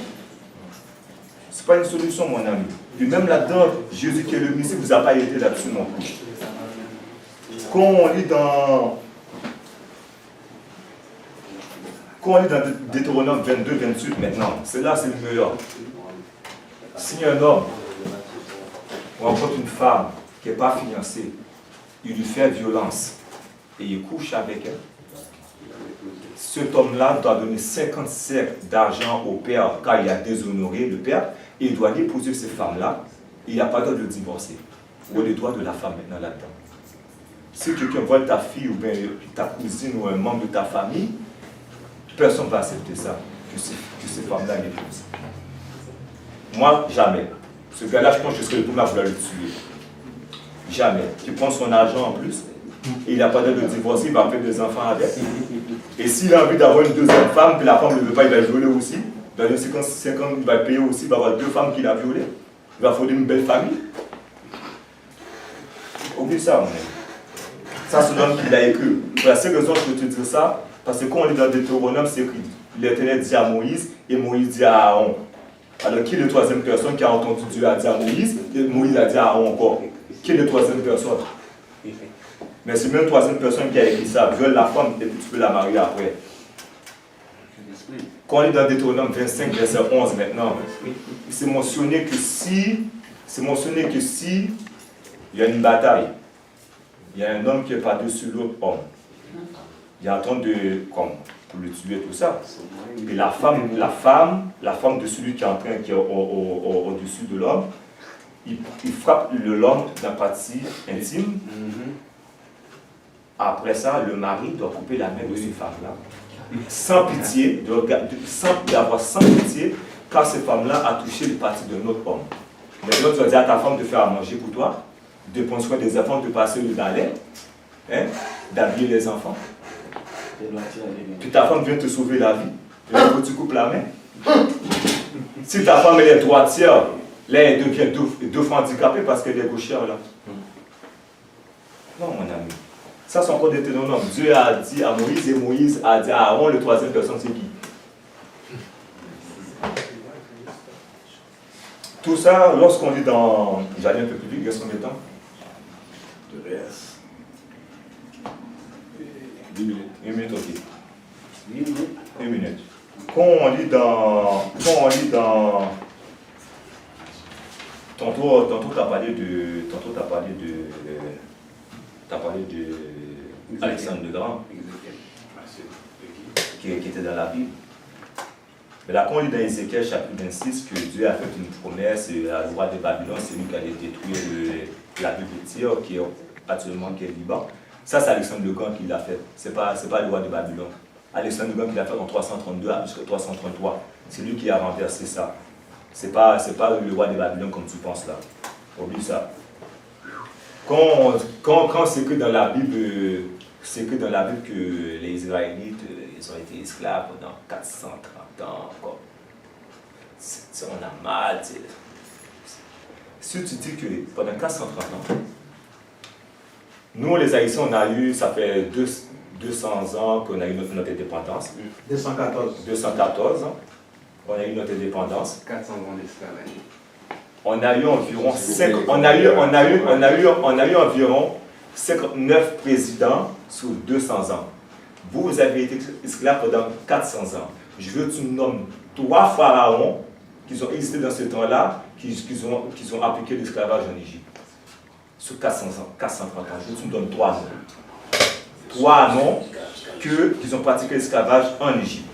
Ce n'est pas une solution, mon ami. Et même là-dedans, Jésus qui est le Messie ne vous a pas aidé là-dessus non plus. Quand on lit dans Deutéronome 22, 28 maintenant, c'est là, c'est le meilleur. Si un homme rencontre une femme qui n'est pas fiancée, il lui fait violence et il couche avec elle, cet homme-là doit donner 50 siècles d'argent au père car il a déshonoré le père et il doit épouser cette femme-là et il n'y a pas le droit de divorcer. Ou le droit de la femme maintenant là-dedans. Si quelqu'un vole ta fille ou bien ta cousine ou un membre de ta famille, personne ne va accepter ça, que ces femmes-là l'épousent. Moi, jamais. Ce gars-là, je pense que je serais le premier à vouloir le tuer. Jamais. Tu prends son argent en plus, et il n'a pas le droit de divorcer, il va faire des enfants avec. Et s'il a envie d'avoir une deuxième femme, puis la femme ne veut pas, il va violer aussi. Dans les 50, il va payer aussi, il va avoir 2 femmes qu'il a violées. Il va fonder une belle famille. Oublie ça, mon ami. Ça, c'est l'homme qui l'a écrit. Pour la seule raison que je te dis ça, parce que quand on lit dans Deutéronome, c'est écrit. L'Éternel dit à Moïse, et Moïse dit à Aaron. Alors, qui est la troisième personne qui a entendu Dieu a dit à Moïse, et Moïse a dit à Aaron encore? Qui est la troisième personne? Mais c'est même la troisième personne qui a écrit ça. Viole la femme et puis tu peux la marier après. Quand on est dans Deutéronome 25, verset 11 maintenant, c'est mentionné que si il y a une bataille, il y a un homme qui est par-dessus l'autre homme, il attend pour le tuer, tout ça. Et la femme de celui qui est au-dessus de l'homme, il frappe l'homme dans la partie intime. Après ça, le mari doit couper la main de cette femme-là. Sans pitié, sans pitié, car cette femme-là a touché les parties de notre homme. Maintenant, tu vas dire à ta femme de faire à manger pour toi, de prendre soin des enfants, de passer le balai, d'habiller les enfants. Puis ta femme vient te sauver la vie. Là, tu coupes la main. Si ta femme elle est droitière, là, elle devient deux fois handicapée parce qu'elle est gauchère là. Non, mon ami. Ça, c'est encore des Deutéronome. Dieu a dit à Moïse et Moïse a dit à Aaron, le troisième personne, c'est qui? Tout ça, lorsqu'on lit dans. J'allais un peu plus vite, qu'est-ce qu'on est temps? De reste. 10 minutes. 1 minute, ok. 1 minute. Quand on lit dans. Tantôt, tu as parlé de. Alexandre le Grand, qui était dans la Bible. Mais là, quand on lit dans Ézéchiel chapitre 26 que Dieu a fait une promesse à le roi de Babylone, c'est lui qui allait détruire la ville de Tyr, qui est actuellement qui est Liban. Ça, c'est Alexandre le Grand qui l'a fait. Ce n'est pas le roi de Babylone. Alexandre le Grand qui l'a fait en 332 jusqu'en 333. C'est lui qui a renversé ça. Ce n'est pas le roi de Babylone comme tu penses là. Oublie ça. Quand c'est que dans la Bible, que les Israélites, ils ont été esclaves pendant 430 ans. On a mal. Si tu dis que pendant 430 ans, nous les Haïtiens, on a eu, ça fait 200 ans qu'on a eu notre indépendance. 214 ans, on a eu notre indépendance. 400 ans d'esclavage. On a eu environ 59 présidents sur 200 ans. Vous avez été esclaves pendant 400 ans. Je veux que tu me nommes 3 pharaons qui ont existé dans ce temps-là, qui ont appliqué l'esclavage en Égypte. Sur 400 ans, 430 ans. Je veux que tu me donnes 3 noms. 3 noms qui ont pratiqué l'esclavage en Égypte.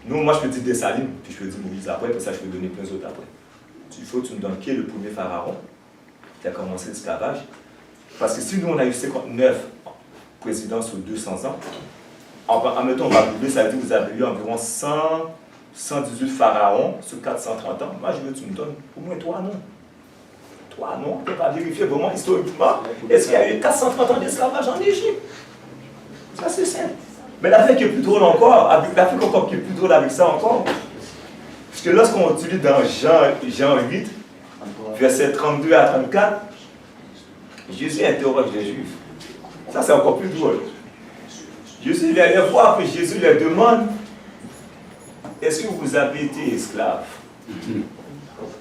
Moi je peux dire Dessalines, puis je peux dire Moïse après, puis ça je peux donner plein d'autres après. Il faut que tu me donnes qui est le premier pharaon qui a commencé l'esclavage. Parce que si nous on a eu 59 présidents sur 200 ans, en même temps on va doubler, ça veut dire que vous avez eu environ 118 pharaons sur 430 ans. Moi je veux que tu me donnes au moins 3 noms. toi, non, tu vas vérifier vraiment historiquement, est-ce qu'il y a eu 430 ans d'esclavage en Égypte? Ça, c'est simple. Mais l'affaire qui est plus drôle encore, l'affaire qui est plus drôle avec ça encore, parce que lorsqu'on utilise dans Jean 8, versets 32 à 34, Jésus interroge les Juifs. Ça, c'est encore plus drôle. Jésus les voir que Jésus leur demande, est-ce que vous avez été esclaves?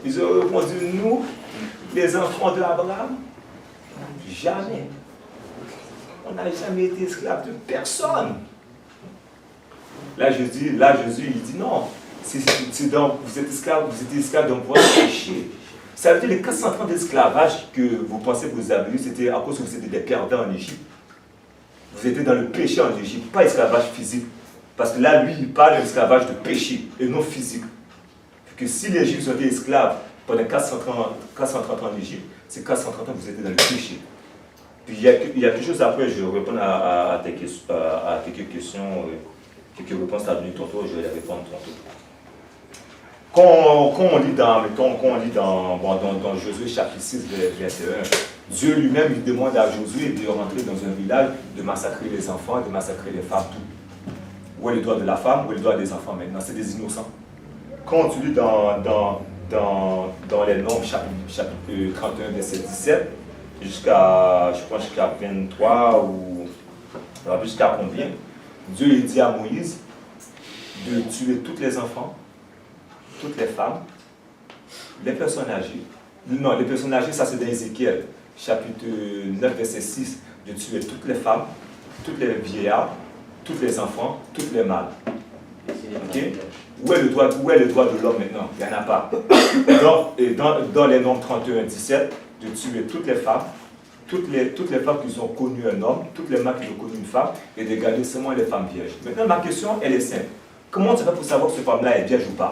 Ils ont répondu, nous, les enfants d'Abraham, jamais. On n'a jamais été esclaves de personne. Là, Jésus, il dit non. Vous êtes esclaves d'un pouvoir péché. Ça veut dire les 400 ans d'esclavage que vous pensez que vous avez eu, c'était à cause que vous étiez des perdants en Égypte. Vous étiez dans le péché en Égypte, pas esclavage physique. Parce que là, lui, il parle d'esclavage de péché et non physique. Que si les Juifs ont été esclaves pendant 430 ans en Égypte, c'est 430 ans que vous étiez dans le péché. Puis il y a quelque chose après, je vais répondre à quelques questions, quelques réponses à donner tantôt, je vais les répondre tantôt. Quand on lit dans Josué chapitre 6, verset 1, Dieu lui-même il demande à Josué de rentrer dans un village, de massacrer les enfants, de massacrer les femmes, tout. Où est le droit de la femme, où est le droit des enfants maintenant? C'est des innocents. Quand tu lis dans les Nombres, chapitre 31, verset 17, jusqu'à 23 ou jusqu'à combien, Dieu il dit à Moïse de tuer tous les enfants, toutes les femmes, les personnes âgées. Non, les personnes âgées, ça c'est dans Ézéchiel, chapitre 9, verset 6, de tuer toutes les femmes, tous les vieillards, tous les enfants, toutes les mâles. Okay? Où est le droit de l'homme maintenant? Il n'y en a pas. Dans les Nombres 31, 17, de tuer toutes les femmes, toutes les femmes qui ont connu un homme, toutes les mâles qui ont connu une femme, et de garder seulement les femmes vierges. Maintenant, ma question, elle est simple. Comment tu fais pour savoir que cette femme-là est vierge ou pas?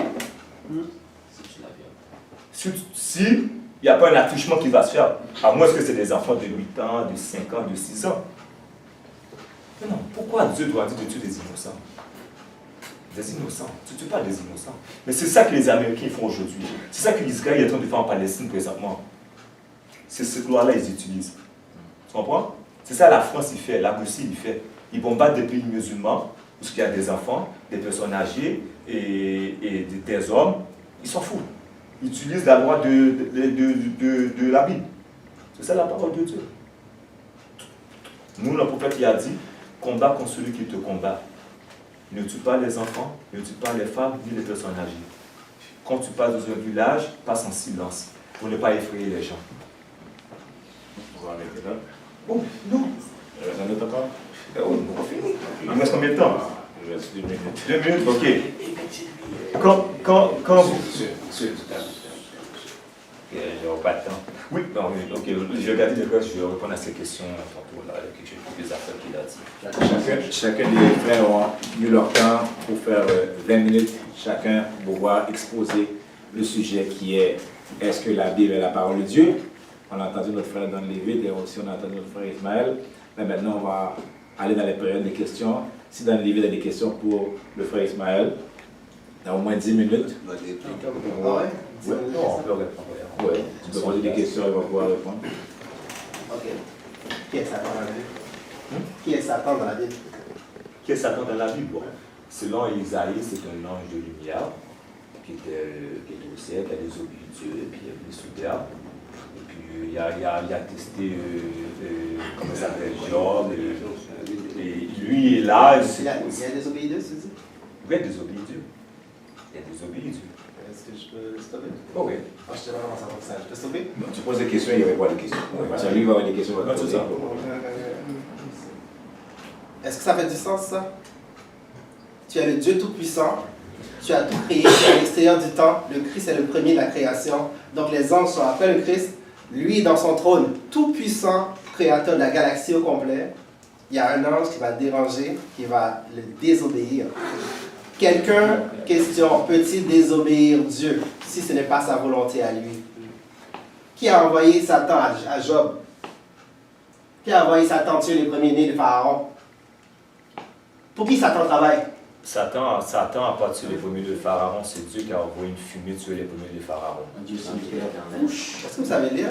Si il n'y a pas un attouchement qui va se faire, à moins que c'est des enfants de 8 ans, de 5 ans, de 6 ans. Mais non, pourquoi Dieu doit dire de tuer des innocents? Des innocents, tu ne tues pas des innocents. Mais c'est ça que les Américains font aujourd'hui. C'est ça que l'Israël est en train de faire en Palestine présentement. C'est cette loi-là qu'ils utilisent. Tu comprends? C'est ça la France il fait, la Russie il fait. Ils bombardent des pays musulmans, où il y a des enfants, des personnes âgées et des hommes. Ils s'en foutent. Ils utilisent la loi de la Bible. C'est ça la parole de Dieu. Nous, le prophète il a dit, combat contre celui qui te combat. Ne tue pas les enfants, ne tue pas les femmes, ni les personnes âgées. Quand tu passes dans un village, passe en silence, pour ne pas effrayer les gens. On va arrêter là. Oh, non. Un autre encore? Oui, on va finir. Il me reste combien de temps? Il reste 2 minutes. 2 minutes, ok. Quand vous... Je n'aurai pas de temps. Oui, non, ok, je vais regarder les questions, je vais répondre à ces questions tantôt, là, avec quelques affaires qu'il a dit. Chacun des frères ont eu leur temps pour faire 20 minutes, chacun pour pouvoir exposer le sujet qui est est-ce que la Bible est la parole de Dieu? On a entendu notre frère Don Lévite et aussi on a entendu notre frère Ismaël. Mais maintenant, on va aller dans les périodes de questions. Si Don Lévite a des questions pour le frère Ismaël, dans au moins 10 minutes. Ah ouais? Ouais, on peut répondre. Oui, tu peux poser des questions, il va pouvoir répondre. Ok. Qui est Satan dans la Bible? Qui est Satan dans la Bible? Qui est Satan dans la Bible? Bon, selon Isaïe, c'est un ange de lumière qui était au ciel, qui a désobéi Dieu, et puis il est venu sous terre. Et puis il a testé, comment ça s'appelle, Job, et lui est là. Il a désobéi Dieu, tu dis? Oui, il a désobéi Dieu. Il a désobéi Dieu. Est-ce que je peux stopper? Oh oui. Je te vraiment savoir ça. Je peux stopper? Non, tu poses des questions, il répond à des questions. Si lui va avoir des questions, il va te poser. Est-ce que ça fait du sens, ça? Tu es le Dieu Tout-Puissant, tu as tout créé, tu es à l'extérieur du temps, le Christ est le premier de la création, donc les anges sont après le Christ, lui dans son trône, Tout-Puissant, créateur de la galaxie au complet, il y a un ange qui va le déranger, qui va le désobéir. Quelqu'un, question, peut-il désobéir Dieu si ce n'est pas sa volonté à lui? Qui a envoyé Satan à Job? Qui a envoyé Satan tuer les premiers-nés de Pharaon? Pour qui Satan travaille? Satan a pas tué les premiers de Pharaon, c'est Dieu qui a envoyé une fumée tuer les premiers de Pharaon. Est-ce que vous savez lire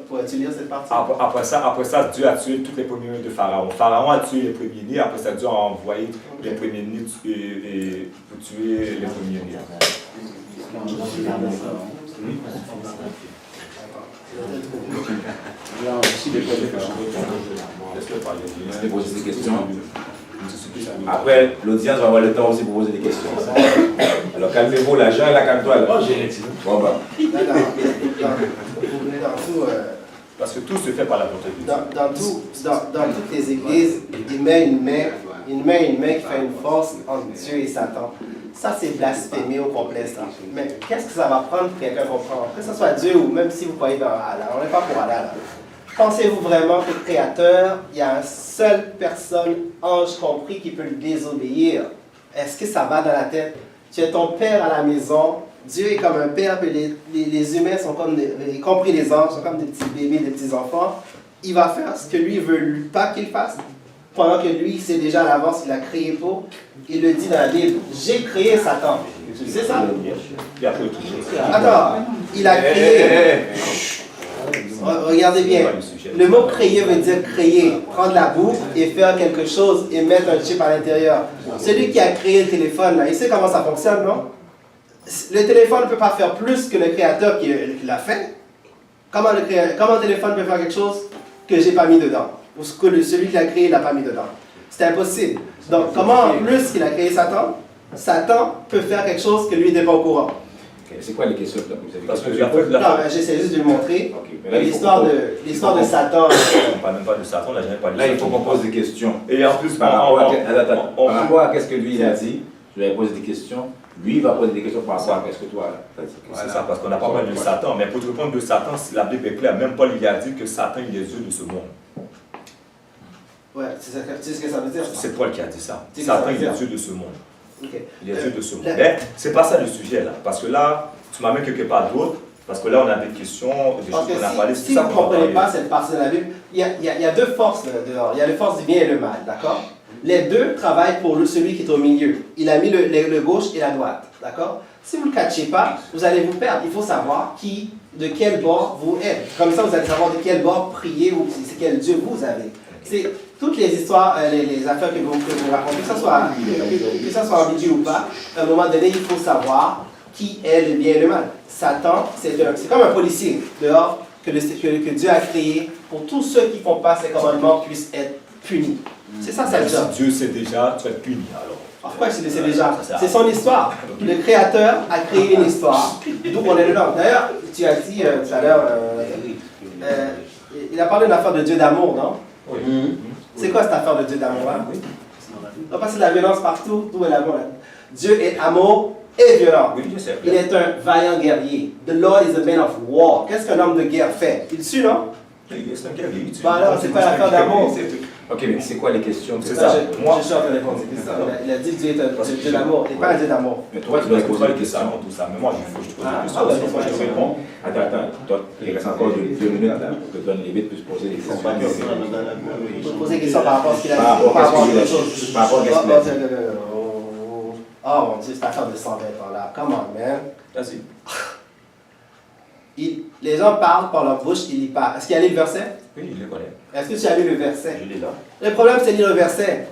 pourrais-tu lire cette partie? Après ça, Dieu a tué tous les premiers de Pharaon. Pharaon a tué les premiers-nés, après ça, Dieu a envoyé les premiers-nés pour tuer les premiers-nés. Laisse-les poser des questions. Après, l'audience va avoir le temps aussi pour poser des questions. Alors calmez-vous, la Jean, là, calme-toi. Bon, bah. Parce que tout se fait par la volonté de Dieu. Dans toutes les églises, il met une main qui fait une force entre Dieu et Satan. Ça, c'est blasphémé au complet, ça. Mais qu'est-ce que ça va prendre pour quelqu'un comprendre? Que ce soit Dieu ou même si vous croyez dans Allah, on n'est pas pour Allah, là. Pensez-vous vraiment que le Créateur, il y a une seule personne, ange compris, qui peut lui désobéir? Est-ce que ça va dans la tête? Tu es ton père à la maison, Dieu est comme un père, et les humains sont comme, y compris les anges, sont comme des petits bébés, des petits enfants. Il va faire ce que lui veut pas qu'il fasse, pendant que lui, il sait déjà à l'avance, il a créé pour. Il le dit dans la Bible, j'ai créé Satan. Tu sais ça? Attends, il a créé. Regardez bien, le mot créer veut dire créer, prendre la boue et faire quelque chose et mettre un chip à l'intérieur. Celui qui a créé le téléphone, là, il sait comment ça fonctionne, non? Le téléphone ne peut pas faire plus que le créateur qui l'a fait. Comment le téléphone peut faire quelque chose que j'ai pas mis dedans? Ou ce que celui qui l'a créé l'a pas mis dedans? C'est impossible. Donc, comment en plus qu'il a créé Satan, Satan peut faire quelque chose que lui n'était pas au courant? C'est quoi les questions que vous avez? Parce que non, j'essaie juste de le montrer. Okay, l'histoire de Satan. On ne parle même pas de Satan, on n'a jamais parlé de Là, Satan. il faut qu'on pose des questions. Et en plus, par rapport à ce que lui il a dit, je vais poser des questions. Lui, il va poser des questions par rapport à ce que toi as dit. C'est ça, parce qu'on n'a pas parlé de Satan. Mais pour te répondre de Satan, la Bible est claire. Même Paul, il a dit que Satan, il est Dieu de ce monde. Ouais, c'est ce que ça veut dire. C'est Paul qui a dit ça. Satan, il est Dieu de ce monde. Okay. Il est Dieu de ce monde. Mais c'est pas ça le sujet là. Parce que là, tu m'amènes quelque part d'autre. Parce que là, on a des questions, des choses qu'on a parlé. Si vous ne comprenez pas cette partie de la Bible, il y a deux forces dehors. Il y a la force du bien et le mal, d'accord? Les deux travaillent pour celui qui est au milieu. Il a mis le gauche et la droite, d'accord? Si vous ne le catchez pas, vous allez vous perdre. Il faut savoir de quel bord vous êtes. Comme ça, vous allez savoir de quel bord prier ou c'est quel Dieu vous avez. C'est toutes les histoires, les affaires que vous racontez, que ce soit ambigu ou pas, à un moment donné, il faut savoir qui est le bien et le mal. Satan, c'est comme un policier dehors que Dieu a créé pour tous ceux qui ne font pas ses commandements puissent être punis. C'est ça, sa job. Si Dieu sait déjà, tu es puni alors. Pourquoi il sait déjà? C'est son histoire. Le Créateur a créé une histoire, d'où on est dedans. D'ailleurs, tu as dit tout à l'heure, il a parlé d'une affaire de Dieu d'amour, non? Oui. C'est quoi cette affaire de Dieu d'amour? Hein? On passe de la violence partout, d'où est l'amour? Dieu est amour et violent. Oui, je sais. Il est un vaillant guerrier. The Lord is a man of war. Qu'est-ce qu'un homme de guerre fait? Il tue, non? C'est un guerrier. Bah alors, c'est pas l'affaire d'amour. Ok, mais c'est quoi les questions? C'est ça. Je suis en train de répondre. Il a dit que Dieu est un Dieu d'amour. Il n'est pas un Dieu d'amour. Mais toi, tu dois poser des questions. Tout ça. Mais moi, il faut que je te pose des Ah, questions. moi, je te réponds. Attends. Il reste encore 2 minutes là, pour que tu donnes les bêtes pour poser des questions. Il faut poser des questions par rapport à ce qu'il a dit. Par rapport à ce qu'il a dit. dit. Par rapport à ce qu'il a dit. Oh mon Dieu, cette affaire de 120 ans là. Come on, man. Vas-y. Les gens parlent par leur bouche, ils lisent pas. Est-ce qu'il y a lu le verset? Oui, je le connais. Est-ce que tu as lu le verset? Je l'ai là. Le problème, c'est de lire le verset.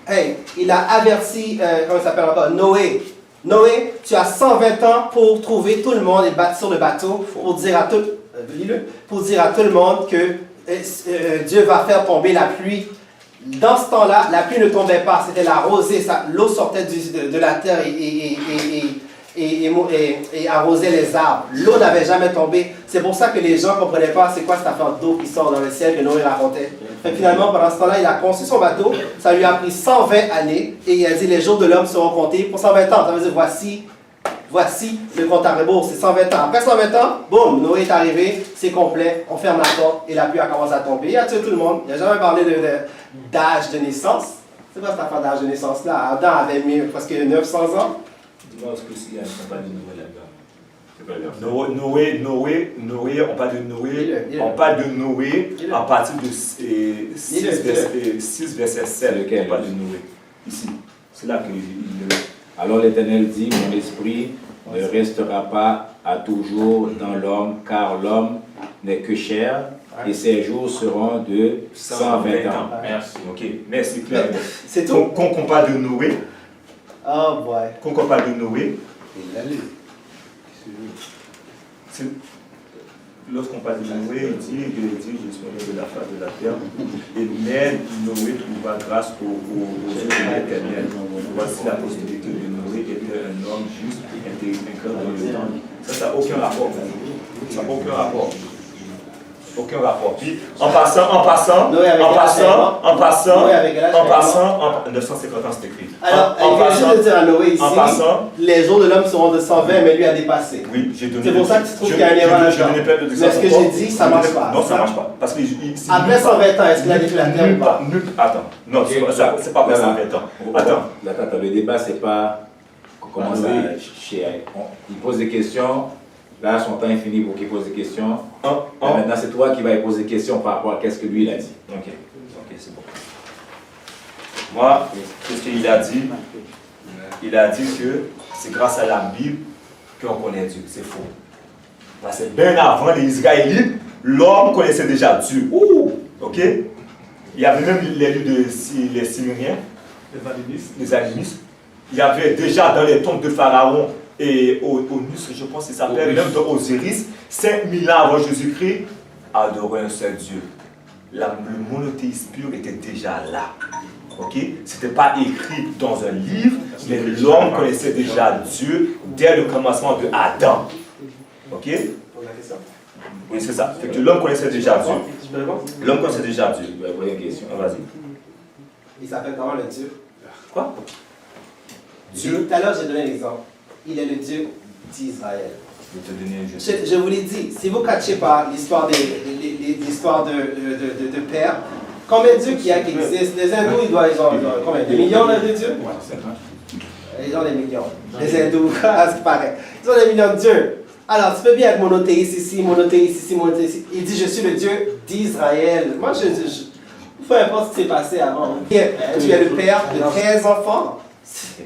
Hey, il a averti, comment il s'appelle encore? Noé. Noé, tu as 120 ans pour trouver tout le monde et battre sur le bateau pour dire à tout, pour dire à tout le monde que Dieu va faire tomber la pluie. Dans ce temps-là, la pluie ne tombait pas, c'était la rosée, l'eau sortait de la terre et arrosait les arbres. L'eau n'avait jamais tombé. C'est pour ça que les gens ne comprenaient pas c'est quoi cette affaire d'eau qui sort dans le ciel que Noé racontait. Et finalement, pendant ce temps-là, il a conçu son bateau. Ça lui a pris 120 années et il a dit les jours de l'homme seront comptés pour 120 ans. Ça veut dire voici le compte à rebours, c'est 120 ans. Après 120 ans, boum, Noé est arrivé, c'est complet, on ferme la porte et la pluie a commencé à tomber. Il a tué tout le monde. Il n'a jamais parlé d'âge de naissance. C'est quoi cette affaire d'âge de naissance là? Adam avait mis presque 900 ans. Dis-moi ce que s'il y a un pas de nouvelles là-dedans. Noé, on parle de Noé à partir de 6 verset 7. On parle de Noé. Ici. C'est là qu'il Alors l'Éternel dit, mon esprit ne restera pas à toujours dans l'homme, car l'homme n'est que chair, et ses jours seront de 120 ans. Merci. Ok, merci Claire. C'est tout. Qu'on parle de Noé, Oh boy. qu'on parle de Noé, Il l'a lu. lorsqu'on parle de Noé, il dit, je suis de la face de la terre, et mais Noé trouva grâce aux yeux de l'Éternel. Voici la postérité de Noé était un homme juste, intelligent dans le temps. Ça n'a aucun rapport. Ça n'a aucun rapport. Aucun rapport. Puis, en passant, 950 ans, c'est écrit. Alors, il vient juste de dire à Noé ici, en passant, les jours de l'homme seront de 120, mais lui a dépassé. oui, j'ai donné. C'est pour ça que tu trouves qu'il y a un erreur là-dedans. Mais ce que j'ai dit, ça ne marche pas. Non, ça ne marche pas. Parce que Après 120 ans, est-ce qu'il a détruit la terre ou pas? Attends, non, c'est pas après 120 ans. Attends. Attends, le débat, c'est pas qu'on commence à... Il pose des questions. Là, son temps est fini pour qu'il pose des questions. Maintenant, c'est toi qui vas lui poser des questions par rapport à ce que lui il a dit. Ok, c'est bon. Moi, qu'est-ce qu'il a dit? Il a dit que c'est grâce à la Bible qu'on connaît Dieu. C'est faux. Parce que bien avant les Israélites, l'homme connaissait déjà Dieu. Ok? Il y avait même les Syriens, les animistes. Il y avait déjà dans les tombes de Pharaon et Onus, je pense qu'il s'appelle, même dans Osiris, 5000 ans avant Jésus-Christ, adorer un seul Dieu. Le monothéisme pur était déjà là. Ok? Ce n'était pas écrit dans un livre, mais l'homme connaissait déjà Dieu dès le commencement de Adam. Ok? Oui, c'est ça. Fait que l'homme connaissait déjà Dieu. L'homme connaissait déjà Dieu. Tu vas poser une question. Vas-y. Il s'appelle comment le Dieu? Quoi? Dieu. Tout à l'heure, j'ai donné l'exemple. Il est le Dieu d'Israël. Je vais te donner un jeu. Je vous l'ai dit, si vous ne catchez pas l'histoire de père, combien de dieux qu'il y a qui existent? Les hindous, ils ont combien? Des millions de dieux? Ils ont des millions. Les hindous, à ce qui paraît. Ils ont des millions de dieux. Alors, tu peux bien être monothéiste ici, monothéiste ici, monothéiste ici. Il dit, je suis le Dieu d'Israël. Moi, peu importe ce qui s'est passé avant. Tu es le père de 13 enfants.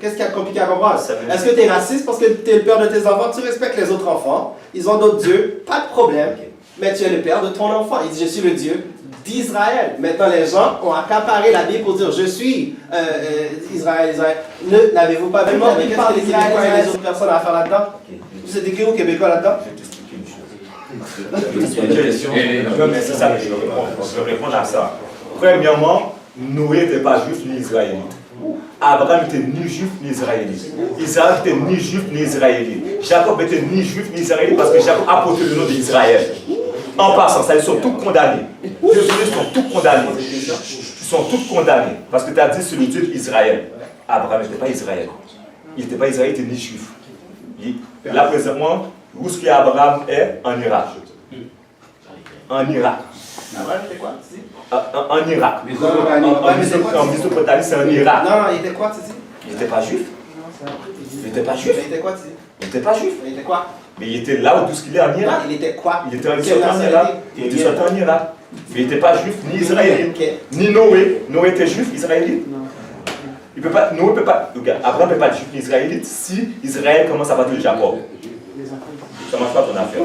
Qu'est-ce qu'il y a de compliqué à comprendre? Est-ce que tu es raciste parce que tu es le père de tes enfants? Tu respectes les autres enfants. Ils ont d'autres dieux, pas de problème. Mais tu es le père de ton enfant. Il dit, je suis le Dieu d'Israël. Maintenant, les gens ont accaparé la Bible pour dire, je suis Israël. N'avez-vous pas vu qu'est-ce que les Québécois et les autres personnes à faire là-dedans? Vous êtes écrit où Québécois là-dedans? Je vais t'expliquer une chose. C'est ça que je vais répondre à ça. Premièrement, Noé n'était pas juif ni israélite. Abraham n'était ni juif ni israélite. Isaac n'était ni juif ni israélite. Jacob n'était ni juif ni israélite parce que Jacob a porté le nom d'Israël. En passant, ça, ils sont tous condamnés. Désolé, ils sont tous condamnés. Ils sont tous condamnés. Parce que tu as dit c'est le Dieu d'Israël. Abraham n'était pas Israël. Il n'était pas Israël, il était ni juif. Là, présentement, où est-ce qu'Abraham est? En Irak. En Irak. Abraham était quoi, tu dis? En Irak. En Mésopotamie, c'est en Irak. Non, il était quoi, tu dis? Il n'était pas juif. Il n'était pas juif. Il était quoi, tu dis? Il n'était pas juif. Il était quoi? Mais il était là où tout ce qu'il est en Irak. Il était quoi? Il était en Irak. Il était sorti en Irak. Mais il n'était pas juif ni israélite. Ni Noé. Noé était juif, israélite. Il peut pas, Noé peut pas, Abraham ne peut pas être juif ni israélite si Israël commence à battre le Jacob. Ça ne marche pas ton affaire.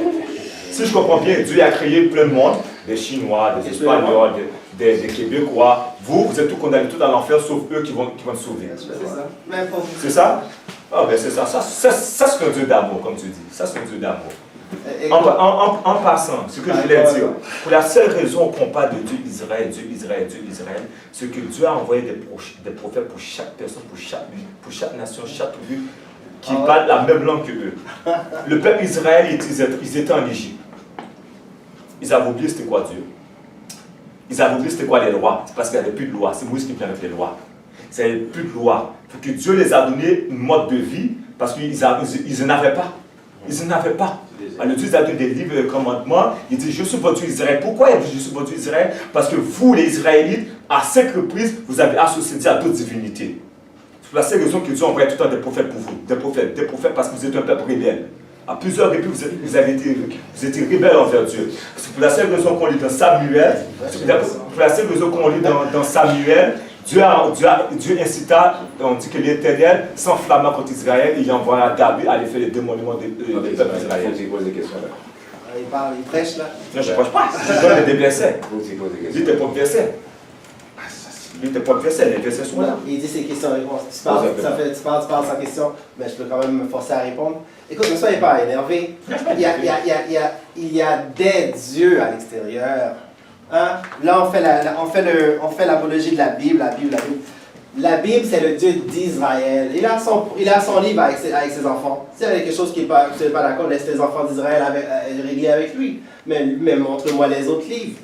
Si je comprends bien, Dieu a créé plein de monde, des Chinois, des Espagnols, des Québécois. Vous êtes tous condamnés tout dans l'enfer, sauf eux qui vont te sauver. C'est ça. Même pour vous. C'est ça? Ah ben c'est ça. Ça c'est un Dieu d'amour, comme tu dis. Ça c'est un Dieu d'amour. En passant, ce que je voulais dire, pour la seule raison qu'on parle de Dieu Israël, c'est que Dieu a envoyé des prophètes pour chaque personne, pour chaque nation, chaque tribu, qui parlent la même langue que eux. Le peuple Israël, ils étaient en Égypte. Ils avaient oublié c'était quoi Dieu. Ils avaient oublié c'était quoi les lois. C'est parce qu'il n'y avait plus de loi. C'est Moïse qui vient avec les lois. Il n'y avait plus de loi. Il faut que Dieu les a donné un mode de vie parce qu'ils n'en avaient pas. Ils n'en avaient pas. Alors Dieu a donné des livres de commandements. Il dit, je suis votre Dieu Israël. Pourquoi il dit, je suis votre Dieu Israël? Parce que vous, les Israélites, à 5 reprises, vous avez associé Dieu à d'autres divinités. C'est pour la seule raison que Dieu envoie tout le temps des prophètes pour vous. Des prophètes parce que vous êtes un peuple rebelle. À plusieurs reprises, vous avez été rebelles envers Dieu. C'est pour la seule raison qu'on lit dans Samuel. Pour la seule raison qu'on lit dans Samuel, Dieu incita, on dit que l'Éternel s'enflamma contre Israël, il envoya David à aller faire les démôlements des peuples d'Israël. Il pose des questions là. Il prêche là. Non, je ne prêche pas. Je donne des versets. Il pose des Dis questions. tes propres versets. Dis tes propres versets, les versets sont là. Il dit ses questions-réponses. Tu parles sans question, mais je peux quand même me forcer à répondre. Écoute, ne soyez pas énervé. Il y a des dieux à l'extérieur. Hein? Là, on fait l'apologie de la Bible, La Bible, c'est le Dieu d'Israël. Il a son livre avec ses enfants. S'il y a quelque chose qui n'est pas d'accord, laisse les enfants d'Israël régler avec lui. Mais montre-moi les autres livres.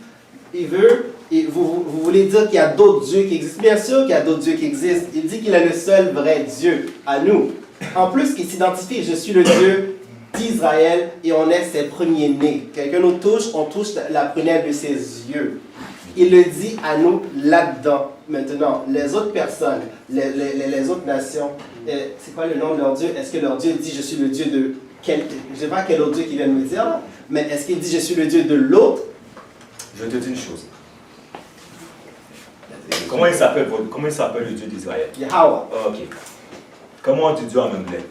Vous voulez dire qu'il y a d'autres dieux qui existent? Bien sûr qu'il y a d'autres dieux qui existent. Il dit qu'il est le seul vrai Dieu à nous. En plus, il s'identifie, je suis le Dieu d'Israël et on est ses premiers-nés. Quelqu'un nous touche, on touche la prunelle de ses yeux. Il le dit à nous là-dedans. Maintenant, les autres personnes, les autres nations, c'est quoi le nom de leur Dieu? Est-ce que leur Dieu dit je suis le Dieu de je ne sais pas quel autre Dieu qui vient de me dire, là, mais est-ce qu'il dit je suis le Dieu de l'autre? Je te dis une chose. Comment il s'appelle le Dieu d'Israël? Yahweh. Ok. Comment on dit Dieu en anglais?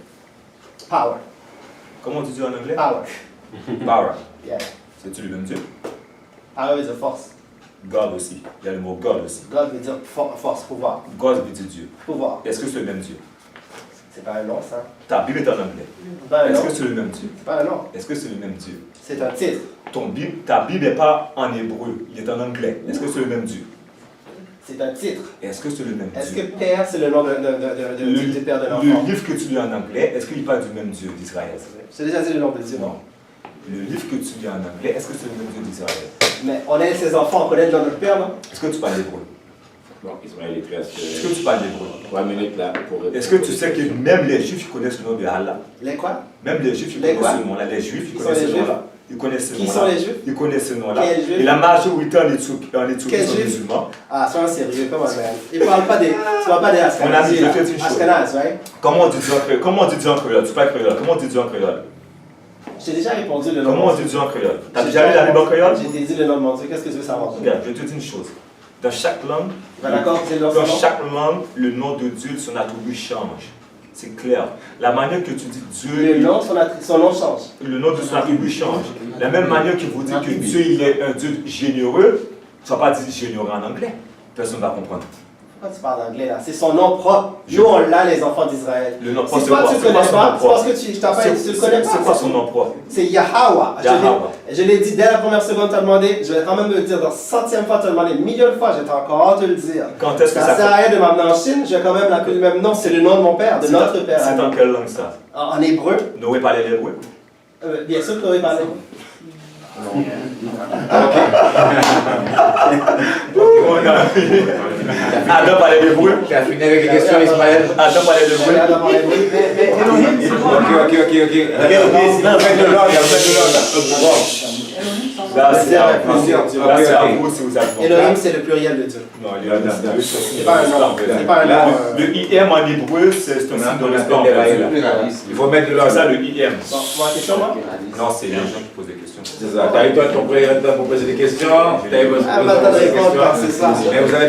Power. Comment on dit Dieu en anglais? Power. Power. Yeah. C'est-tu le même Dieu? Power is a force. God aussi. Il y a le mot God aussi. God veut dire force, pouvoir. God veut dire Dieu. Pouvoir. Est-ce que c'est le même Dieu? C'est pas un nom, ça. Ta Bible est en anglais. C'est pas un Est-ce nom. que c'est le même Dieu? C'est pas un nom. Est-ce que c'est le même Dieu? C'est un titre. Ta Bible n'est pas en hébreu, il est en anglais. Est-ce que c'est le même Dieu? C'est un titre. Est-ce que c'est le même Est-ce que Dieu? Père, c'est le nom du père de l'enfant? Le livre que tu lis en anglais, est-ce qu'il parle du même Dieu d'Israël? J'ai déjà dit le nom de Dieu. Non. Le livre que tu lis en anglais, est-ce que c'est le même Dieu d'Israël? Mais on est ses enfants, on connaît le nom de notre père, non? Est-ce que tu parles hébreu? Bon, Ismaël est très. Est-ce que tu parles hébreu? 3 minutes là pour. Est-ce que tu sais que même les Juifs ils connaissent le nom de Allah? Les quoi? Même les Juifs ils Les connaissent quoi? ce nom-là. Les Juifs ils Qui connaissent sont les ce nom-là. Ils connaissent ce Qui nom-là. sont les Juifs? Ils connaissent ce nom-là. Quels Juifs? Et la majorité en Éthiopie Quels sont Juifs? musulmans. Ah, sois sérieux, comment même? Tu parles pas des Ashkenazes. Mon ami, je vais te dire une chose. Ashkenazes, right? Comment on dit Dieu en créole? Comment on dit Dieu en créole? Tu parles créole. Comment on dit Dieu en créole? J'ai déjà répondu le nom. Comment on dit Dieu en créole? T'as déjà lu la Bible en créole? J'ai dit le nom de mon Dieu. Qu'est-ce que tu veux savoir? Regarde, je vais te dire une chose. Dans chaque langue, Ben d'accord, c'est le nom. dans chaque langue, le nom de Dieu, son attribut change. C'est clair. La manière que tu dis Dieu, Le nom, son nom change. le nom de son attribut change. La même manière que vous dites que Dieu il est un Dieu généreux, tu ne vas pas dire généreux en anglais. Personne ne va comprendre. Pourquoi tu parles anglais là? C'est son nom propre. Nous, on l'a, les enfants d'Israël. Le nom Si propre, toi, c'est tu quoi? ne connais C'est pas, quoi c'est parce que je t'en parle, tu ne le connais pas. C'est quoi son nom propre? C'est Yahweh. Yahweh. Je l'ai dit dès la première seconde, tu as demandé. Je vais quand même le dire dans centième fois, tu as demandé, millions de fois, je vais encore te le dire. Quand est-ce que Ça sert à rien de m'amener en Chine, je vais quand même l'appeler le même nom. C'est le nom de mon père, de notre père. C'est en quelle langue ça? En hébreu. Noé parlait l'hébreu. Bien sûr que oui, parler. Adam parlait l'hébreu. Tu as fini avec les questions, Ismaël? Adam parlait l'hébreu. Là, c'est à vous si vous avez Elohim, c'est le pluriel de Dieu. Non, il y a un C'est pas un nom. C'est pas un nom. Le IM en hébreu, c'est un signe de respect en fait. Il faut mettre de C'est l'ordre. ça le IM. Bon, moi, question, moi? Non, c'est les gens qui posent des questions. C'est ça. T'as eu toi ton premier temps pour poser des questions. T'as eu votre Ah, bah, t'as de répondre, c'est ça. Mais vous avez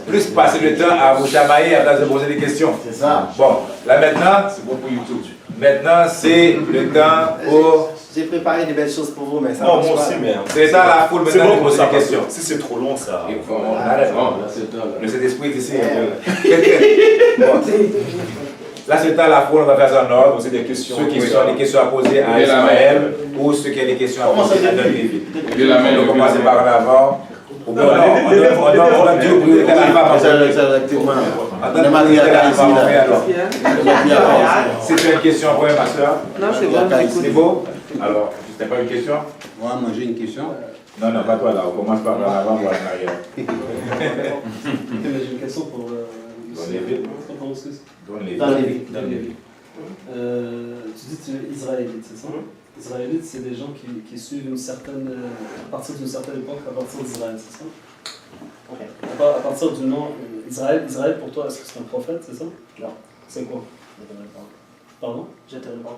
plus passé le temps à vous chamailler à place de poser des questions. C'est ça. Bon, là maintenant, c'est bon pour YouTube. Maintenant, c'est le temps pour. J'ai préparé des belles choses pour vous, mais ça Non, marche moi pas. aussi, mais. C'est ça la foule C'est maintenant bon de pour poser ça, des questions. Si c'est trop long, ça. Il faut- on arrête. Le Saint-Esprit est ici. Bon. Là, c'est le temps la foule, on va faire ça en ordre. Poser des questions. Ceux qui ont des questions à poser à Levez la main. Ismaël ou ceux qui ont des questions à Comment ça poser à se fait? David. Levez la main, On va levez commencer la main. par en avant. Ou bien Non, on va Dieu pour les c'est une question pour ma soeur. Non, c'est bon, C'est beau? Alors, c'était pas une question? Moi, j'ai une question. Non, non, pas toi là. On commence par en avant ou en arrière. J'ai une question pour. Donnez vite. Donnez Dans les vite. vies. Tu dis que tu es israélite, c'est ça? Israélites, c'est des gens qui suivent une certaine. À partir d'une certaine époque, à partir d'Israël, c'est ça? Ok. À partir du nom. Israël, pour toi, est-ce que c'est un prophète, c'est ça? Non. C'est quoi? Je te réponds. Pardon? Je te réponds.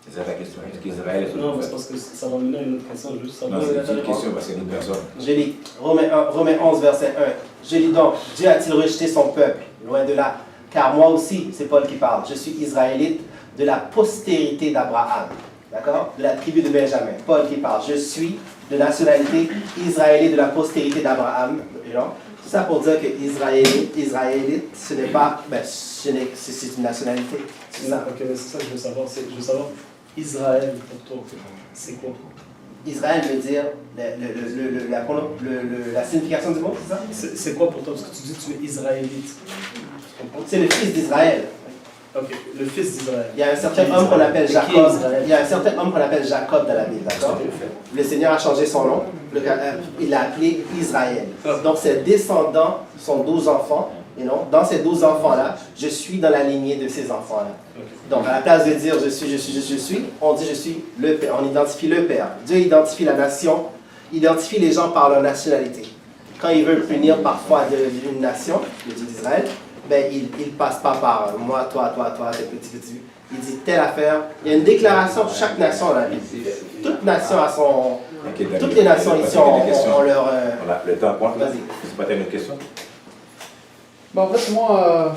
C'est ça la question. Est-ce qu'Israël est Non, c'est un parce que ça va mener à une autre question, juste ça. Non, c'est une question parce que c'est une personne. Je lis Romains 11, verset 1. Je lis donc, Dieu a-t-il rejeté son peuple? Loin de là. Car moi aussi, c'est Paul qui parle, je suis israélite de la postérité d'Abraham. D'accord? De la tribu de Benjamin. Paul qui parle, je suis de nationalité israélite de la postérité d'Abraham. C'est ça pour dire que israélite, ce n'est pas, c'est une nationalité. C'est ça. Ok, mais c'est ça que je veux savoir. Je veux savoir, Israël, pour toi, c'est quoi? Israël veut dire la signification du mot, c'est ça? C'est quoi pour toi? Parce que tu dis que tu es israélite. C'est le fils d'Israël. Ok, le fils d'Israël. Il y a un certain homme qu'on appelle Jacob. Il y a un certain homme qu'on appelle Jacob dans la Bible, d'accord? Le Seigneur a changé son nom. Il l'a appelé Israël. Donc ses descendants sont 12 enfants. Et non, dans ces 12 enfants-là, je suis dans la lignée de ces enfants-là. Donc, à la place de dire je suis, on dit je suis le Père. On identifie le Père. Dieu identifie la nation, identifie les gens par leur nationalité. Quand il veut punir parfois une nation, le Dieu d'Israël, il ne passe pas par moi, toi, tes petits. Il dit telle affaire. Il y a une déclaration de chaque nation dans la Bible. Toute nation a son. Toutes les nations ici ont leur. Voilà, le temps pointe. Vas-y. C'est pas tellement une question. En fait, moi,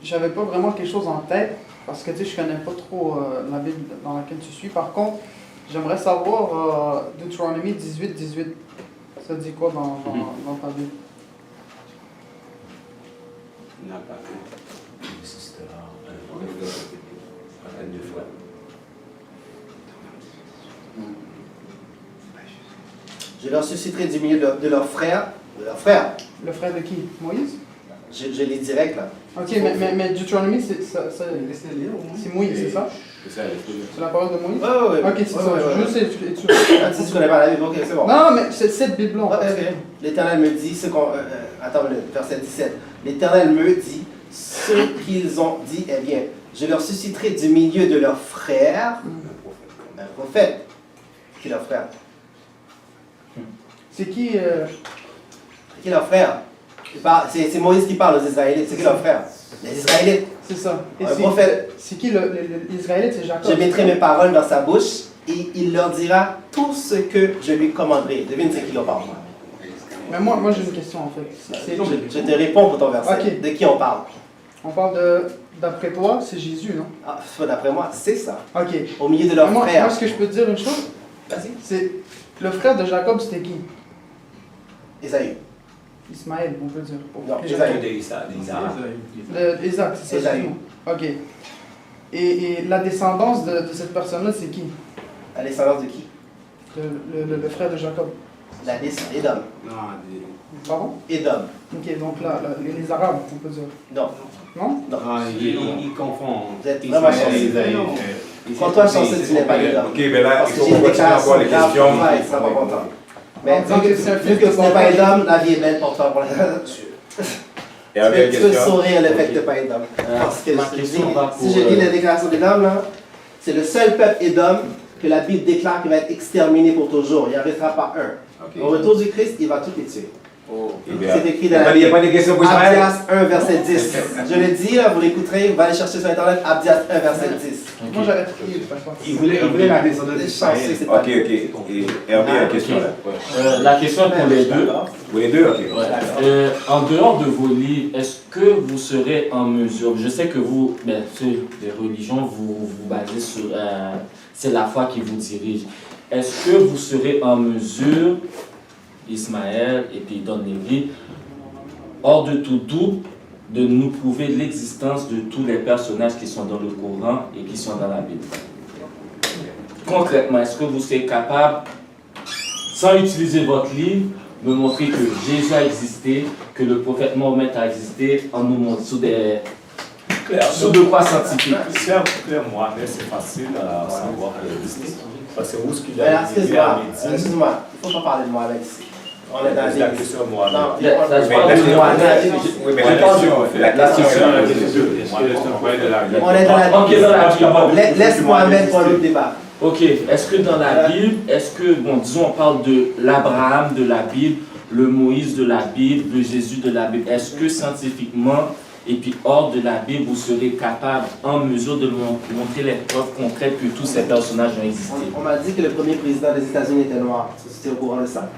j'avais pas vraiment quelque chose en tête, parce que tu sais, je connais pas trop la Bible dans laquelle tu suis. Par contre, j'aimerais savoir Deutéronomie 18. Ça dit quoi dans ta Bible? Je leur susciterai du milieu de leurs frères. De leurs frères. Le frère de qui? Moïse? Je lis direct là. Ok, mais Deutéronomie, c'est Moïse, c'est ça? C'est la parole de Moïse? Oui. Ok, c'est ça. Je sais, Si tu connais pas la Bible, ok, c'est bon. Non, mais c'est cette Bible-là. En fait. L'Éternel me dit ce qu'on. Attends, verset 17. L'Éternel me dit ce qu'ils ont dit, eh bien, je leur susciterai du milieu de leurs frères un prophète. Qui est leur frère? C'est qui? Qui est leur frère? C'est Moïse qui parle aux Israélites. C'est qui leur frère? Les Israélites. C'est ça. Et Un prophète. c'est qui l'Israélite? C'est Jacob. Je mettrai mes paroles dans sa bouche et il leur dira tout ce que je lui commanderai. Devine ce qu'il leur parle. Mais moi j'ai une question en fait. Je te réponds pour ton verset. Ok. De qui on parle? On parle d'après toi, c'est Jésus, non? Ah, d'après moi, c'est ça. Ok. Au milieu de leurs Moi, frères. est-ce que je peux te dire une chose? Vas-y. C'est le frère de Jacob, c'était qui? Esaü. Ismaël, on peut dire. Non, Isaac, c'est ça. Esaü. excuse-moi. Ok. Et la descendance de cette personne-là, c'est qui? La descendance de qui? Le frère de Jacob. La descendance Édom. Pardon? Édom. Ok, donc là, les Arabes, on peut dire. Non. Non? Non. Il confond. Vous êtes vraiment chanceux. Quand toi chanceux, tu n'es pas Édom. Ok, mais là, Parce il que faut j'ai une continuer encore les déclaration questions. grave, il sera pas content. Mais disant que c'est un vu fils que de tu n'es pas papa. Édom, la vie est belle pour toi. Pour Et avec Tu peux question. sourire le fait que tu n'es pas Édom. Parce que ma je te question dis, va pour, si je lis la déclaration d'Édom, là, c'est le seul peuple Édom que la Bible déclare qu'il va être exterminé pour toujours. Il n'en restera pas un. Au retour du Christ, il va tout les tuer. C'est écrit dans la Il n'y a pas de questions pour Ismaël? Abdias 1, verset 10. Je le dis, là, vous l'écouterez, vous allez chercher sur Internet, Abdias 1, verset 10. Moi, j'aurais prié de toute façon. Il voulait la descendance Les d'Israël. chanceux, c'est pas Ok. Et Hervé a une question là. La question est pour les deux. Vous les deux? Ok. En dehors de vos livres, est-ce que vous serez en mesure, je sais que vous, sur les religions, vous basez sur, c'est la foi qui vous dirige. Est-ce que vous serez en mesure, Ismaël et puis Don Lévi, hors de tout doute, de nous prouver l'existence de tous les personnages qui sont dans le Coran et qui sont dans la Bible? Concrètement, est-ce que vous serez capable, sans utiliser votre livre, de montrer que Jésus a existé, que le prophète Mohammed a existé, en nous montrant sous de quoi scientifique? Clairement, c'est facile à savoir parce que où ce qu'il a Alors, dit, il a médité. excuse-moi, il ne faut pas parler de moi avec ici. On est dans C'est la question de moi. Non, Là, je parle de Mohammed. Oui, mais la question est on est dans la Ok, dans la Bible. Laisse Mohamed pour l'autre débat. Ok, est-ce que dans la Bible, est-ce que, bon, disons, on parle de l'Abraham de la Bible, le Moïse de la Bible, le Jésus de la Bible, est-ce que scientifiquement et puis hors de la Bible, vous serez capable, en mesure de montrer les preuves concrètes que tous ces personnages ont existé. On m'a dit que le premier président des États-Unis était noir. Tu es au courant de ça?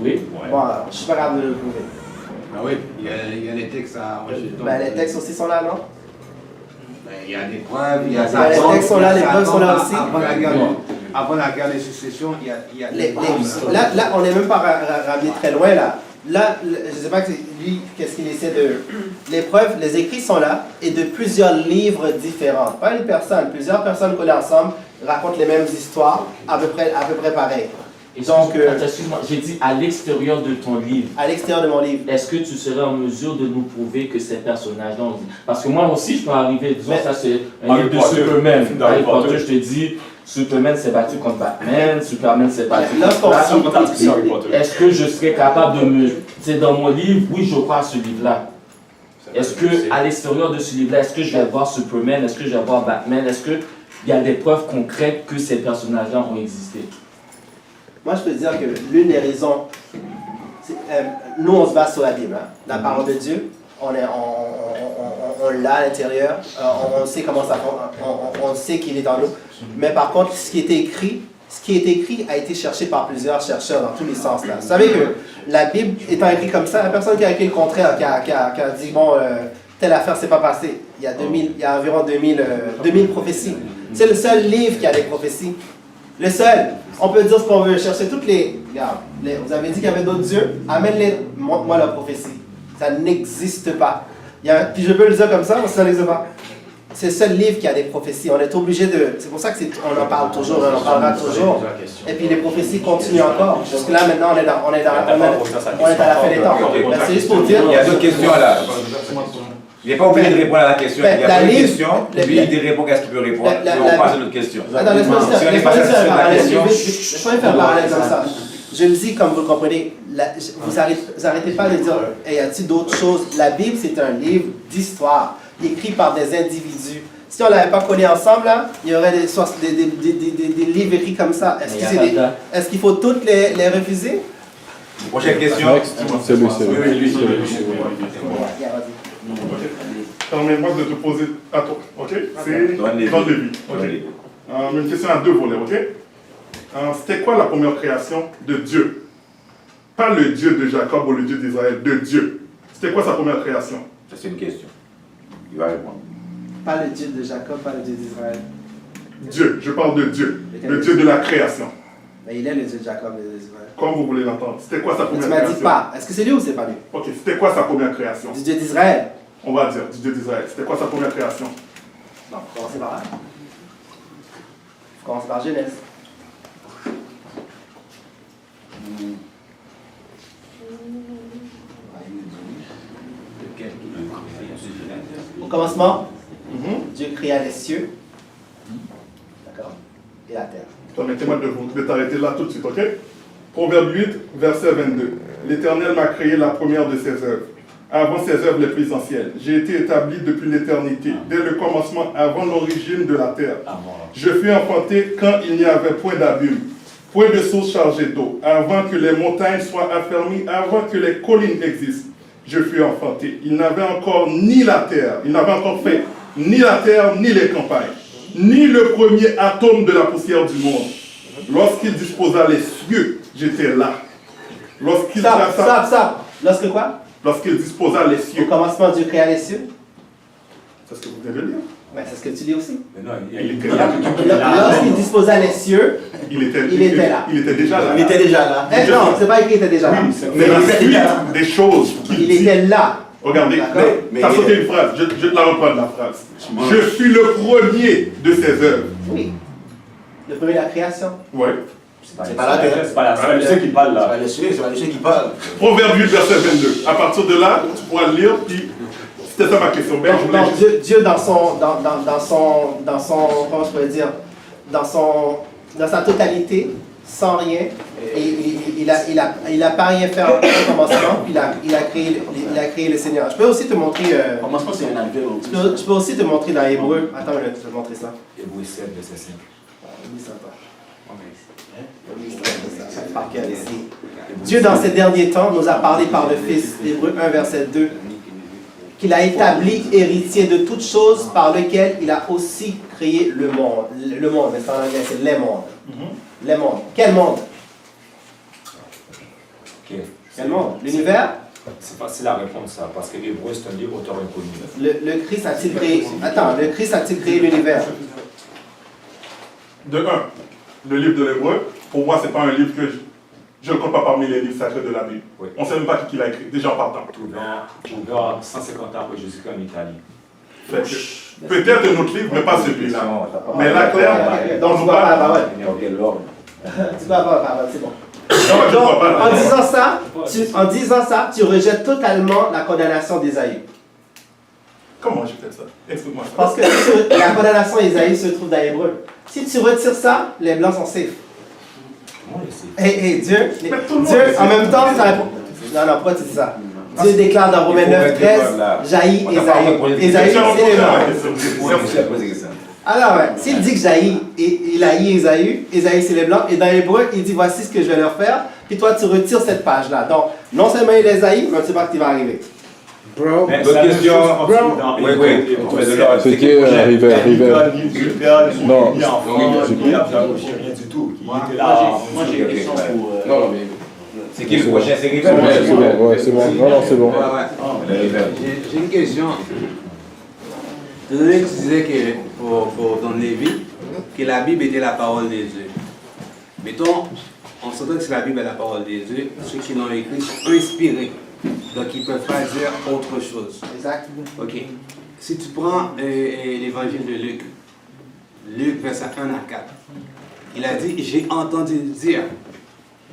Oui? Bon, alors, je suis pas capable de le prouver. Ah oui, il y a les textes à Washington. Ben, les textes aussi sont là, non? Ben, il y a des preuves, il y a des... Ah, les textes sont là, les preuves sont là aussi. Avant la guerre de sécession, il y a des preuves. Là, on n'est même pas ramené très loin, là. Là, je ne sais pas lui, qu'est-ce qu'il essaie de... Les preuves, les écrits sont là, et de plusieurs livres différents. Pas une personne, plusieurs personnes collées ensemble racontent les mêmes histoires, à peu près pareilles. Donc, excuse-moi, j'ai dit à l'extérieur de ton livre. À l'extérieur de mon livre. Est-ce que tu serais en mesure de nous prouver que ces personnages-là ont... Parce que moi aussi, je peux arriver, disons, ça c'est un livre de Superman. Harry Potter, je te dis, Superman s'est battu contre Batman, Superman s'est battu contre Batman. Est-ce que je serais capable de me... C'est dans mon livre, oui, je crois à ce livre-là. Est-ce que, à l'extérieur de ce livre-là, est-ce que je vais voir Superman, est-ce que je vais voir Batman, est-ce qu'il y a des preuves concrètes que ces personnages-là ont existé? Moi, je peux te dire que l'une des raisons, nous, on se base sur la Bible, hein, la parole de Dieu. On l'a à l'intérieur, on sait comment ça on sait qu'il est en nous. Mais par contre, ce qui est écrit a été cherché par plusieurs chercheurs dans tous les sens. Là. Vous savez que la Bible étant écrite comme ça, la personne qui a écrit le contraire, qui a dit, bon, telle affaire s'est pas passée, il y a environ 2000 prophéties. C'est le seul livre qui a des prophéties. Le seul. On peut dire ce qu'on veut, chercher toutes les... Regarde, vous avez dit qu'il y avait d'autres dieux, amène-les, montre-moi la prophétie. Ça n'existe pas. Puis je peux le dire comme ça, mais ça n'existe pas. C'est le seul livre qui a des prophéties. On est obligé de... C'est pour ça qu'on en parle toujours, on en parlera toujours. Et puis les prophéties continuent encore. Jusque là, maintenant, on est à la fin des temps. C'est juste pour dire... Il y a d'autres questions là. Il n'est pas obligé de répondre à la question. Il y a une question, lui il répond qu'est-ce qu'il peut répondre. On passe à l'autre question. Attends, laisse-moi faire un parallèle comme ça. Je le dis comme vous le comprenez, vous n'arrêtez pas de dire, y a-t-il d'autres choses? La Bible, c'est un livre d'histoire, écrit par des individus. Si on ne l'avait pas collé ensemble, là, il y aurait des livres écrits comme ça. Est-ce qu'il faut toutes les refuser? Prochaine question. C'est lui. Permets-moi de te poser à toi, ok? C'est dans le vie. Okay. Une question à deux volets, ok? C'était quoi la première création de Dieu? Pas le Dieu de Jacob ou le Dieu d'Israël, de Dieu. C'était quoi sa première création? Ça c'est une question. Il va répondre. Pas le Dieu de Jacob, pas le Dieu d'Israël. Dieu, je parle de Dieu. Le Dieu de la création. Mais il est le Dieu de Jacob et d'Israël. Comme vous voulez l'entendre. C'était quoi sa première création? Tu m'as dit pas. Est-ce que c'est lui ou c'est pas lui? Ok, c'était quoi sa première création? Du Dieu d'Israël. On va dire, du Dieu d'Israël. C'était quoi sa première création? Non, commencez par là. Commence par Genèse. Au commencement, Dieu créa les cieux, d'accord, et la terre. Permettez-moi de t'arrêter là tout de suite, ok? Proverbe 8, verset 22. L'Éternel m'a créé la première de ses œuvres, avant ses œuvres les plus anciennes. J'ai été établi depuis l'éternité, dès le commencement, avant l'origine de la terre. Je fus enfanté quand il n'y avait point d'abîme, point de source chargée d'eau, avant que les montagnes soient affermies, avant que les collines existent. Je fus enfanté. Il n'avait encore ni la terre, il n'avait encore fait ni la terre, ni les campagnes, ni le premier atome de la poussière du monde. Lorsqu'il disposa les cieux, j'étais là. Lorsqu'il Lorsque quoi? Lorsqu'il disposa les cieux. Au commencement, Dieu créa les cieux. C'est ce que vous venez de lire. Ben, c'est ce que tu dis aussi. Mais non, il était là. Lorsqu'il disposa les cieux, il était là. Il était déjà là. Il était déjà là. Non, c'est pas écrit, il était déjà là. Mais la suite des choses il était là. Regardez, tu as sauté une phrase, je te la reprends la phrase. Je suis le premier de ses œuvres. Oui. Le premier de la création. Oui. C'est pas la terre, c'est pas le ciel qui parle là. C'est pas le ciel qui parle. Proverbe 8, verset 22. À partir de là, tu pourras le lire, puis c'était ça ma question. Ben, Dieu dans son, comment je pourrais dire, dans sa totalité, sans rien, et il a pas rien fait au commencement, puis il a créé le Seigneur. Je peux aussi te montrer. Commencement, c'est un appel. Je peux aussi te montrer dans Hébreu. Attends, je vais te montrer ça. Hébreu 7, verset 5. Dieu, dans ces derniers temps, nous a parlé par le Fils. Hébreu 1, verset 2. qu'il a établi héritier de toutes choses par lequel il a aussi créé le monde. Le monde, mais c'est en anglais, c'est les mondes. Les mondes. Quel monde? Ok. Quel monde? L'univers? C'est facile à répondre ça, parce que l'hébreu c'est un livre auteur inconnu. Le Christ a-t-il créé... Attends, le Christ a-t-il créé l'univers? De un, le livre de l'Hébreu, pour moi, c'est pas un livre que je ne compte pas parmi les livres sacrés de la Bible. Oui. On ne sait même pas qui l'a écrit, déjà en partant. Ouvert 150 ans après Jésus-Christ en Italie. Peut-être un autre livre, mais pas celui-là. Mais là, clair, Donc, on tu nous vois pas la parle. parole. Tu vois pas la parole, c'est bon. Donc, en disant ça, tu rejettes totalement la condamnation d'Ésaïe. Comment j'ai fait ça? Explique-moi ça. Parce que la condamnation d'Ésaïe se trouve dans l'Hébreu. Si tu retires ça, les Blancs sont safe. Hey, Dieu, en même temps, ça répond. Non, pourquoi tu dis ça? Dieu déclare dans Romains 9, 13, jaillit Ésaïe. Ésaïe, c'est les Blancs. Alors, ouais, s'il dit que jaillit, il haït Ésaïe, Ésaïe c'est les Blancs, et dans l'Hébreu, il dit voici ce que je vais leur faire, puis toi tu retires cette page-là. Donc, non seulement il les haït, mais tu sais pas ce qui va arriver. Bro, D'autres questions? Oui, on fait de l'ordre. C'était River. Non, Rien du tout. Moi, j'ai une question pour... Non, mais... C'est qui le prochain? C'est River? C'est bon, ouais, c'est bon. Non, c'est bon. j'ai une question. Étant donné que tu disais que pour ton Lévi, que la Bible était la parole de Dieu. Mettons, on s'entend que la Bible est la parole de Dieu, ceux qui l'ont écrit sont inspirés. Donc ils ne peuvent pas dire autre chose. Exact. Ok. Si tu prends l'évangile de Luc, Luc verset 1 à 4, il a dit, j'ai entendu dire.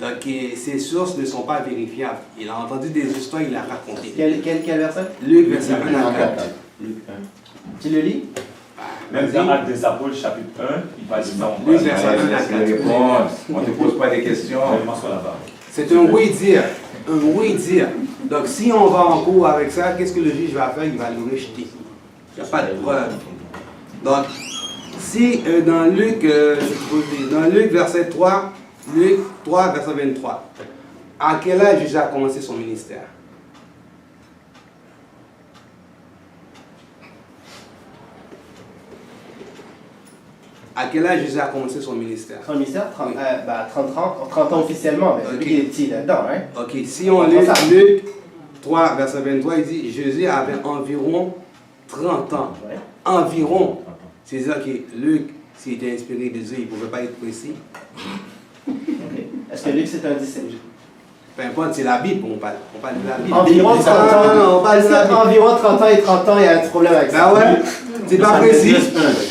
Donc ces sources ne sont pas vérifiables. Il a entendu des histoires, il a raconté. Quel verset? Luc verset 1 à 4. Tu le lis? Même dans Actes des Apôtres, chapitre 1, il parle de ça. Luc verset 1 à 4. On ne te pose pas des questions. C'est un oui-dire. Un oui-dire. Donc, si on va en cours avec ça, qu'est-ce que le juge va faire? Il va le rejeter. Il n'y a pas de preuve. Donc, si dans Luc verset 3, Luc 3, verset 23, à quel âge Jésus a commencé son ministère? À quel âge Jésus a commencé son ministère? Son ministère, 30 ans officiellement, mais lui il est petit là-dedans, hein? Ok, si on lit Luc 3, verset 23, il dit Jésus avait environ 30 ans. Ouais. Environ. C'est-à-dire que Luc, s'il était inspiré de Dieu, il ne pouvait pas être précis. Okay. Est-ce que Luc c'est un disciple? Peu importe, c'est la Bible, on parle de la Bible. Environ 30 ans. On parle de la Bible. Environ 30 ans et 30 ans, il y a un petit problème avec ça. Ben ouais, c'est pas précis.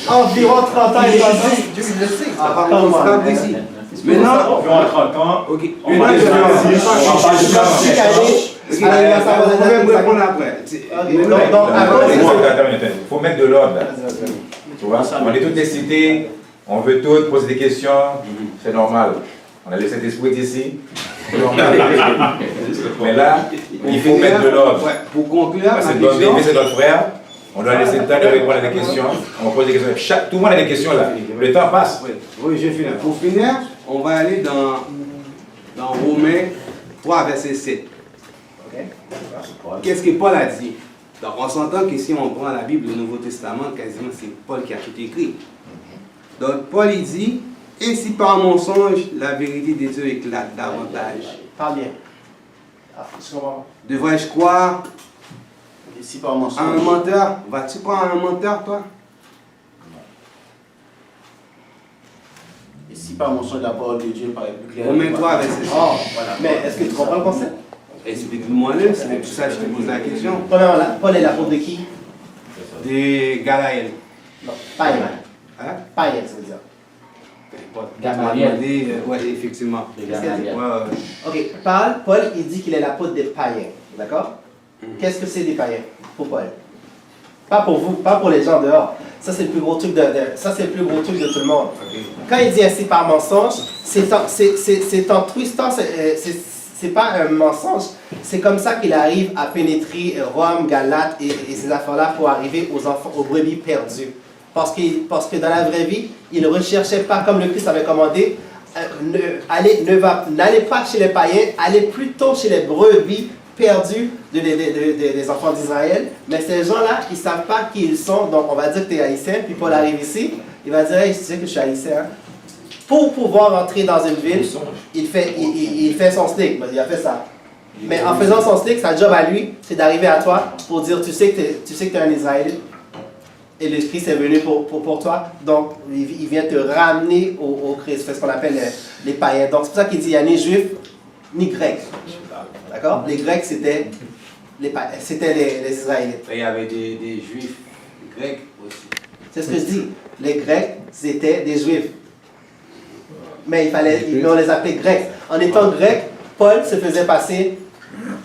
Environ 30 ans et 30 ans. Dieu le sait. Ah, par contre, c'est pas précis. Maintenant, Environ 30 ans. ok. On va Maintenant, Chaque année, on alors, va même répondre après. Il faut mettre de l'ordre. Tu vois, on est toutes les cités, on veut toutes poser des questions, c'est normal. On a le Saint-Esprit ici, c'est normal. Mais là, il faut mettre de l'ordre. Pour conclure, Parce que c'est notre frère, on doit laisser le temps de répondre à des questions. On pose des questions. Tout le monde a des questions là. Le temps passe. Oui, je finis. Pour finir, on va aller dans Romains 3, verset 7. Qu'est-ce que Paul a dit? Donc on s'entend que si on prend la Bible, le Nouveau Testament, quasiment c'est Paul qui a tout écrit. Donc Paul il dit, et si par mensonge, la vérité de Dieu éclate davantage. Parle bien. Ah, je comprends. Devrais-je croire Et si par mensonge... à un menteur? Vas-tu croire à un menteur, toi? Et si par mensonge la parole de Dieu paraît plus claire... Romains 3, verset 7. Oh, voilà. Mais est-ce que tu comprends le concept? Explique-moi-le, c'est pour ça que je te pose la question. Premièrement, Paul est l'apôtre de qui? De Galaël. Non, païen. Hein? Païen, ça veut dire. Gamaliel. Oui, effectivement. De Gamaliel. Ok, Paul, il dit qu'il est l'apôtre des païens. D'accord? Qu'est-ce que c'est des païens pour Paul? Pas pour vous, pas pour les gens dehors. Ça, c'est le plus gros truc ça, c'est le plus gros truc de tout le monde. Quand il dit ainsi par mensonge, c'est en twistant, c'est pas un mensonge, c'est comme ça qu'il arrive à pénétrer Rome, Galate et ces affaires-là pour arriver aux brebis perdues. Parce que dans la vraie vie, il ne recherchait pas, comme le Christ avait commandé, n'allez pas chez les païens, allez plutôt chez les brebis perdu des enfants d'Israël, mais ces gens-là, ils ne savent pas qui ils sont, donc on va dire que tu es haïtien, puis Paul arrive ici, il va dire, hey, tu sais que je suis haïtien. Pour pouvoir entrer dans une ville, il fait son slick, il a fait ça. Mais en faisant son slick, sa job à lui, c'est d'arriver à toi pour dire, tu sais que tu es un Israélite, et l'Esprit s'est venu pour toi, donc il vient te ramener au Christ, c'est ce qu'on appelle les païens. Donc c'est pour ça qu'il dit, il n'y a ni juif, ni grec. D'accord? Les Grecs, c'était les Israélites. Et il y avait des Juifs grecs aussi. C'est ce que je dis. Les Grecs, c'était des Juifs. Mais on les appelait Grecs. En étant Grecs, Paul se faisait passer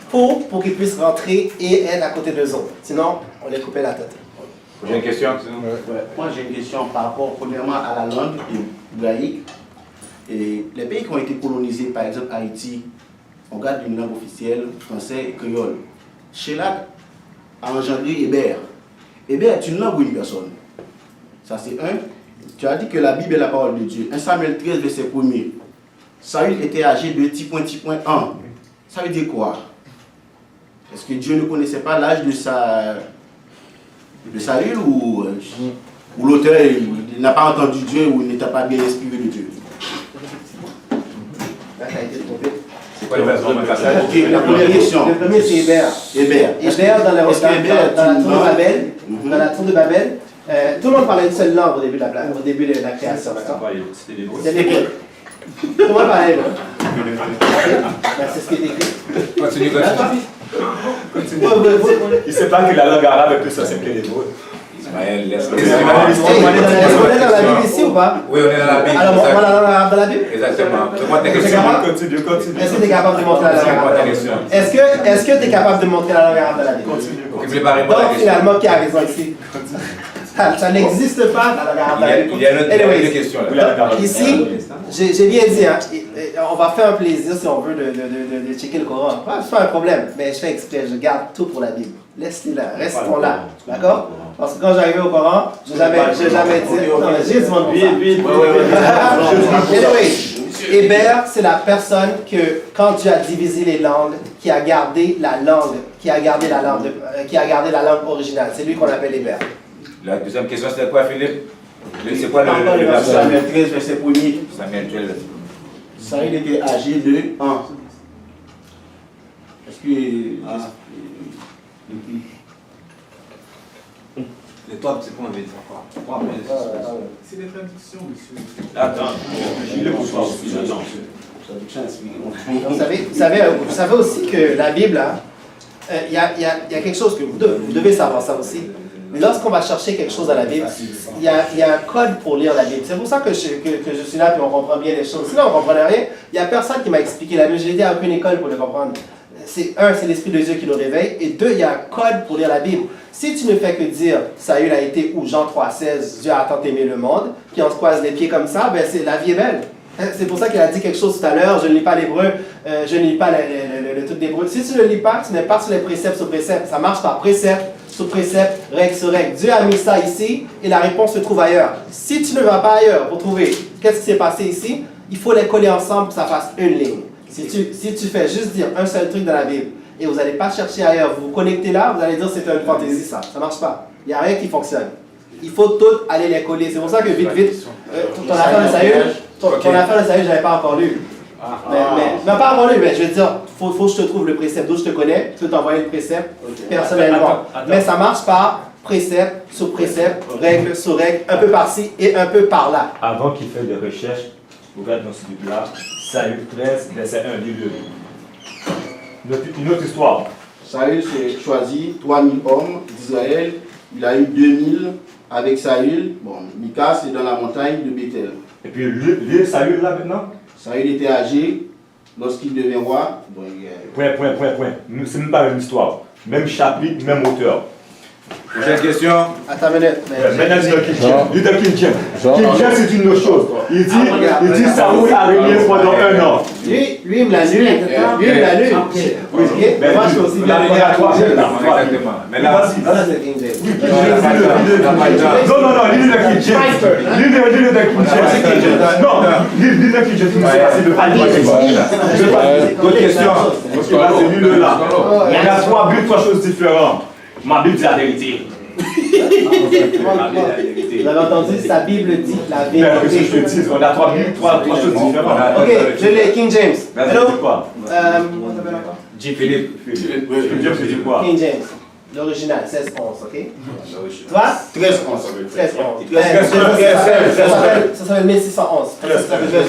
pour qu'ils puissent rentrer et être à côté d'eux autres. Sinon, on les coupait la tête. J'ai une question. Moi, j'ai une question par rapport, premièrement, à la langue hébraïque. Et les pays qui ont été colonisés, par exemple Haïti, on garde une langue officielle, français et créole. Sheila a engendré Héber. Héber est une langue ou une personne? Ça, c'est un. Tu as dit que la Bible est la parole de Dieu. 1 Samuel 13, verset 1er. Saül était âgé de petit point 1. Ça veut dire quoi? Est-ce que Dieu ne connaissait pas l'âge de Saül ou l'auteur n'a pas entendu Dieu ou il n'était pas bien inspiré de Dieu? C'est quoi les versions de passage? Ok, la première question. Le premier, c'est Héber. Héber. Héber, dans la tour de Babel, tout le monde parlait une seule langue au début de la création, d'accord? C'était l'hébreu. Tout le monde parlait hébreu. C'est ce qui est écrit. Continue. Il ne sait pas que la langue arabe est plus simple que l'hébreu. Ismaël, laisse-le. On est dans la Bible ici ou pas? Oui, on est dans la Bible. Alors, on va dans la Bible? Exactement. Fais-moi ta question. Continue. Est-ce que tu es capable de montrer la langue Fais-moi ta arabe? question. Est-ce que tu es capable de montrer la langue arabe dans la Bible? Ok, vous voulez pas répondre à la Donc, question? finalement, qui a raison ici? Ça n'existe pas dans la langue arabe dans la Bible. Il y a une autre question là. Ici, j'ai bien dit, hein, on va faire un plaisir si on veut de checker le Coran. C'est pas un problème, mais je fais exprès, je garde tout pour la Bible. Laisse-les là, restons là, d'accord? Parce que quand j'arrivais au Coran, je n'ai jamais dit. Non, j'ai dit Anyway, Héber, c'est la personne que, quand Dieu a divisé les langues, qui a gardé la langue originale. C'est lui qu'on appelle Héber. La deuxième question, c'était quoi, Philippe? C'est quoi le verset? Samuel 13, verset 1er. Samuel 13. Saül était âgé de 1. Est-ce que. Les toi, c'est quoi on veut dire quoi? C'est des traductions, monsieur. Attends, je l'ai pour toi aussi. Vous savez aussi que la Bible, il y a quelque chose que vous devez savoir ça aussi. Mais lorsqu'on va chercher quelque chose dans la Bible, il y a un code pour lire la Bible. C'est pour ça que je suis là et on comprend bien les choses. Sinon, on ne comprenait rien. Il n'y a personne qui m'a expliqué la Bible. Je l'ai dit à aucune école pour le comprendre. C'est l'Esprit de Dieu qui nous réveille. Et deux, il y a un code pour lire la Bible. Si tu ne fais que dire Saül a été ou Jean 3,16, Dieu a tant aimé le monde, puis on se croise les pieds comme ça, ben la vie est belle. C'est pour ça qu'il a dit quelque chose tout à l'heure, je ne lis pas l'hébreu, je ne lis pas le truc d'hébreu. Si tu ne lis pas, tu n'es pas sur les préceptes sur préceptes. Ça marche par précepte sur précepte, règle sur règle. Dieu a mis ça ici et la réponse se trouve ailleurs. Si tu ne vas pas ailleurs pour trouver qu'est-ce qui s'est passé ici, il faut les coller ensemble pour que ça fasse une ligne. Si tu fais juste dire un seul truc dans la Bible et vous n'allez pas chercher ailleurs, vous vous connectez là, vous allez dire c'est une fantaisie ça. Ça ne marche pas. Il n'y a rien qui fonctionne. Il faut tout aller les coller. C'est pour ça que vite, ton affaire de Saül, ton affaire de Saül, je n'avais pas encore lu. Mais pas encore lu, mais je veux dire, faut que je te trouve le précepte d'où je te connais, je peux t'envoyer le précepte personnellement. Mais ça marche par précepte sur précepte, règle sur règle, un peu par-ci et un peu par-là. Avant qu'il fasse des recherches, regarde dans ce livre-là, Saül 13, verset 1, lis-le. Une autre histoire. Saül s'est choisi 3000 hommes d'Israël. Il a eu 2000 avec Saül. Bon, Mika, c'est dans la montagne de Bethel. Et puis, lis Saül là maintenant. Saül était âgé lorsqu'il devient roi. Bon, Point. C'est même pas une histoire. Même chapitre, même auteur. Prochaine question. Attends une minute. Maintenant, dis le King James. Dis le King James. King James, c'est une autre chose. Il dit Saoul a régné pendant 1 an. Lui, il me l'a lu. Lui, il me l'a lu. Mais moi, je suis aussi bien lire à toi. Exactement. Mais là, Vas-y. C'est King James. Non, lis le King James. Lis le King James. Non, lis le King James. d'autres questions. Parce que là, c'est nul là. Il y a 3 buts, 3 choses différentes. Ma Bible dit la vérité. Vous avez entendu, sa Bible dit la Mais qu'est-ce que je vérité. te dis? On a 3 Bibles, 3 choses différentes. Ok, je l'ai, King James. Hello? C'est quoi? J. Philippe. Je dis quoi? King James. L'original, 16-11, ok? Toi? 13-11. 13-11. Ça s'appelle 1611.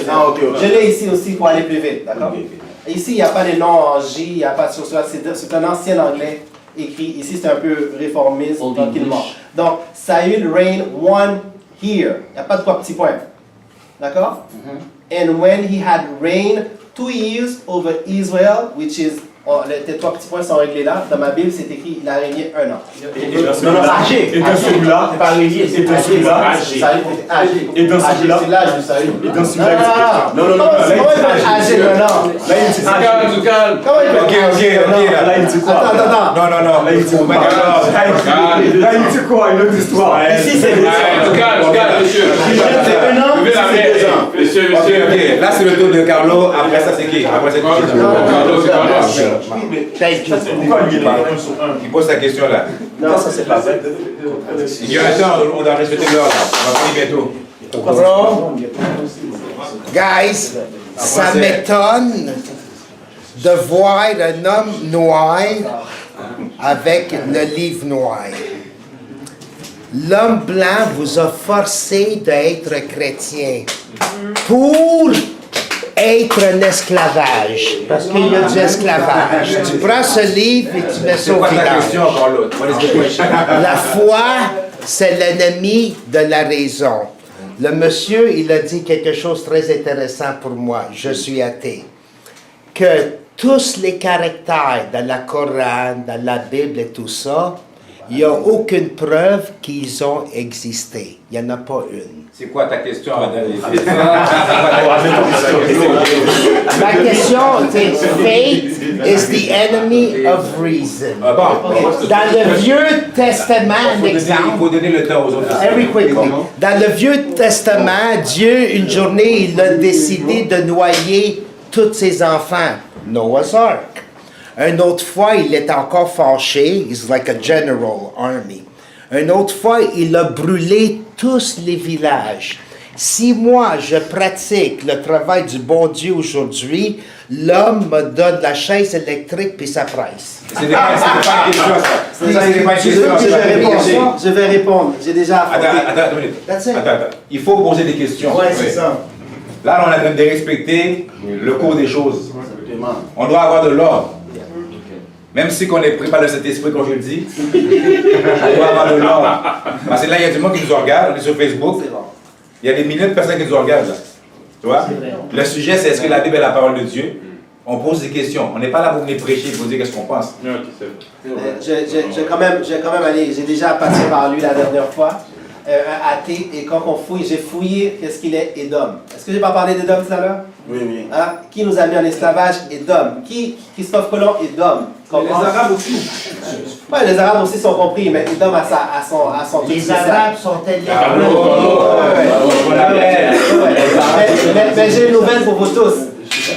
Ah, ok. Je l'ai ici aussi pour aller plus vite, d'accord? Ici, il n'y a pas de nom en J, il n'y a pas de chose. C'est un ancien anglais écrit. Ici, c'est un peu réformiste, tranquillement. Donc, Saül reign 1 here. Il n'y a pas de 3 petits points. D'accord? And when he had reigned 2 years over Israel, which is, les 3 petits points sont réglés là. Dans ma Bible, c'est écrit, il a régné 1 an. Et dans celui-là, et dans celui-là, Non, comment il peut être âgé maintenant? Comment il peut être âgé maintenant? Là, il dit quoi? Attends. Non. Là, il dit quoi? Là, il dit quoi? Une autre histoire. Ici, c'est 2 ans. C'est 1 an, c'est 2 ans. Ok. Là, c'est le tour de Carlo. Après ça, c'est qui? Après, c'est qui? Pourquoi lui, il est Il pose sa question là. Non, ça c'est pas vrai. Il y a un temps, on doit respecter l'heure là. On va finir bientôt. Bro, guys, ça m'étonne de voir un homme noir avec le livre noir. L'homme blanc vous a forcé d'être chrétien pour être un esclavage, parce qu'il y a du esclavage. Tu prends ce livre et tu mets ça au village. La foi, c'est l'ennemi de la raison. Le monsieur, il a dit quelque chose de très intéressant pour moi. Je suis athée. Que tous les caractères dans la Coran, dans la Bible et tout ça, il n'y a aucune preuve qu'ils ont existé. Il n'y en a pas une. C'est quoi ta question? Ma question, c'est faith is the enemy of reason. Dans le Vieux Testament, un exemple. Il faut donner le temps aux autres. Very quickly. Dans le Vieux Testament, Dieu, une journée, il a décidé de noyer tous ses enfants. Noah's Ark. Une autre fois, il est encore fâché. He's like a general army. Une autre fois, il a brûlé tous les villages. Si moi, je pratique le travail du bon Dieu aujourd'hui, l'homme me donne la chaise électrique puis sa presse. C'est pas une question, ça. Je vais répondre. J'ai déjà affronté. Attends une minute. Attends. Il faut poser des questions. Ouais, c'est ça. Là, on est en train de respecter le cours des choses. On doit avoir de l'ordre. Même si on est pris par le Saint-Esprit, comme je le dis, on doit avoir de l'ordre. Parce que là, il y a du monde qui nous regarde, on est sur Facebook. Il y a des milliers de personnes qui nous regardent là. Tu vois? Le sujet, c'est est-ce que la Bible est la parole de Dieu? On pose des questions. On n'est pas là pour venir prêcher, pour dire qu'est-ce qu'on pense. J'ai quand même allé, j'ai déjà passé par lui la dernière fois, un athée, et quand on fouille, j'ai fouillé qu'est-ce qu'il est Édom. Est-ce que j'ai pas parlé d'Édom tout à l'heure? Oui. Hein? Qui nous a mis en esclavage? Édom. Qui? Christophe Colomb? Édom. Les Arabes aussi. Oui, les Arabes aussi sont compris, mais Édom a son truc Les spécial. Arabes sont tellement... Mais j'ai une nouvelle pour vous tous.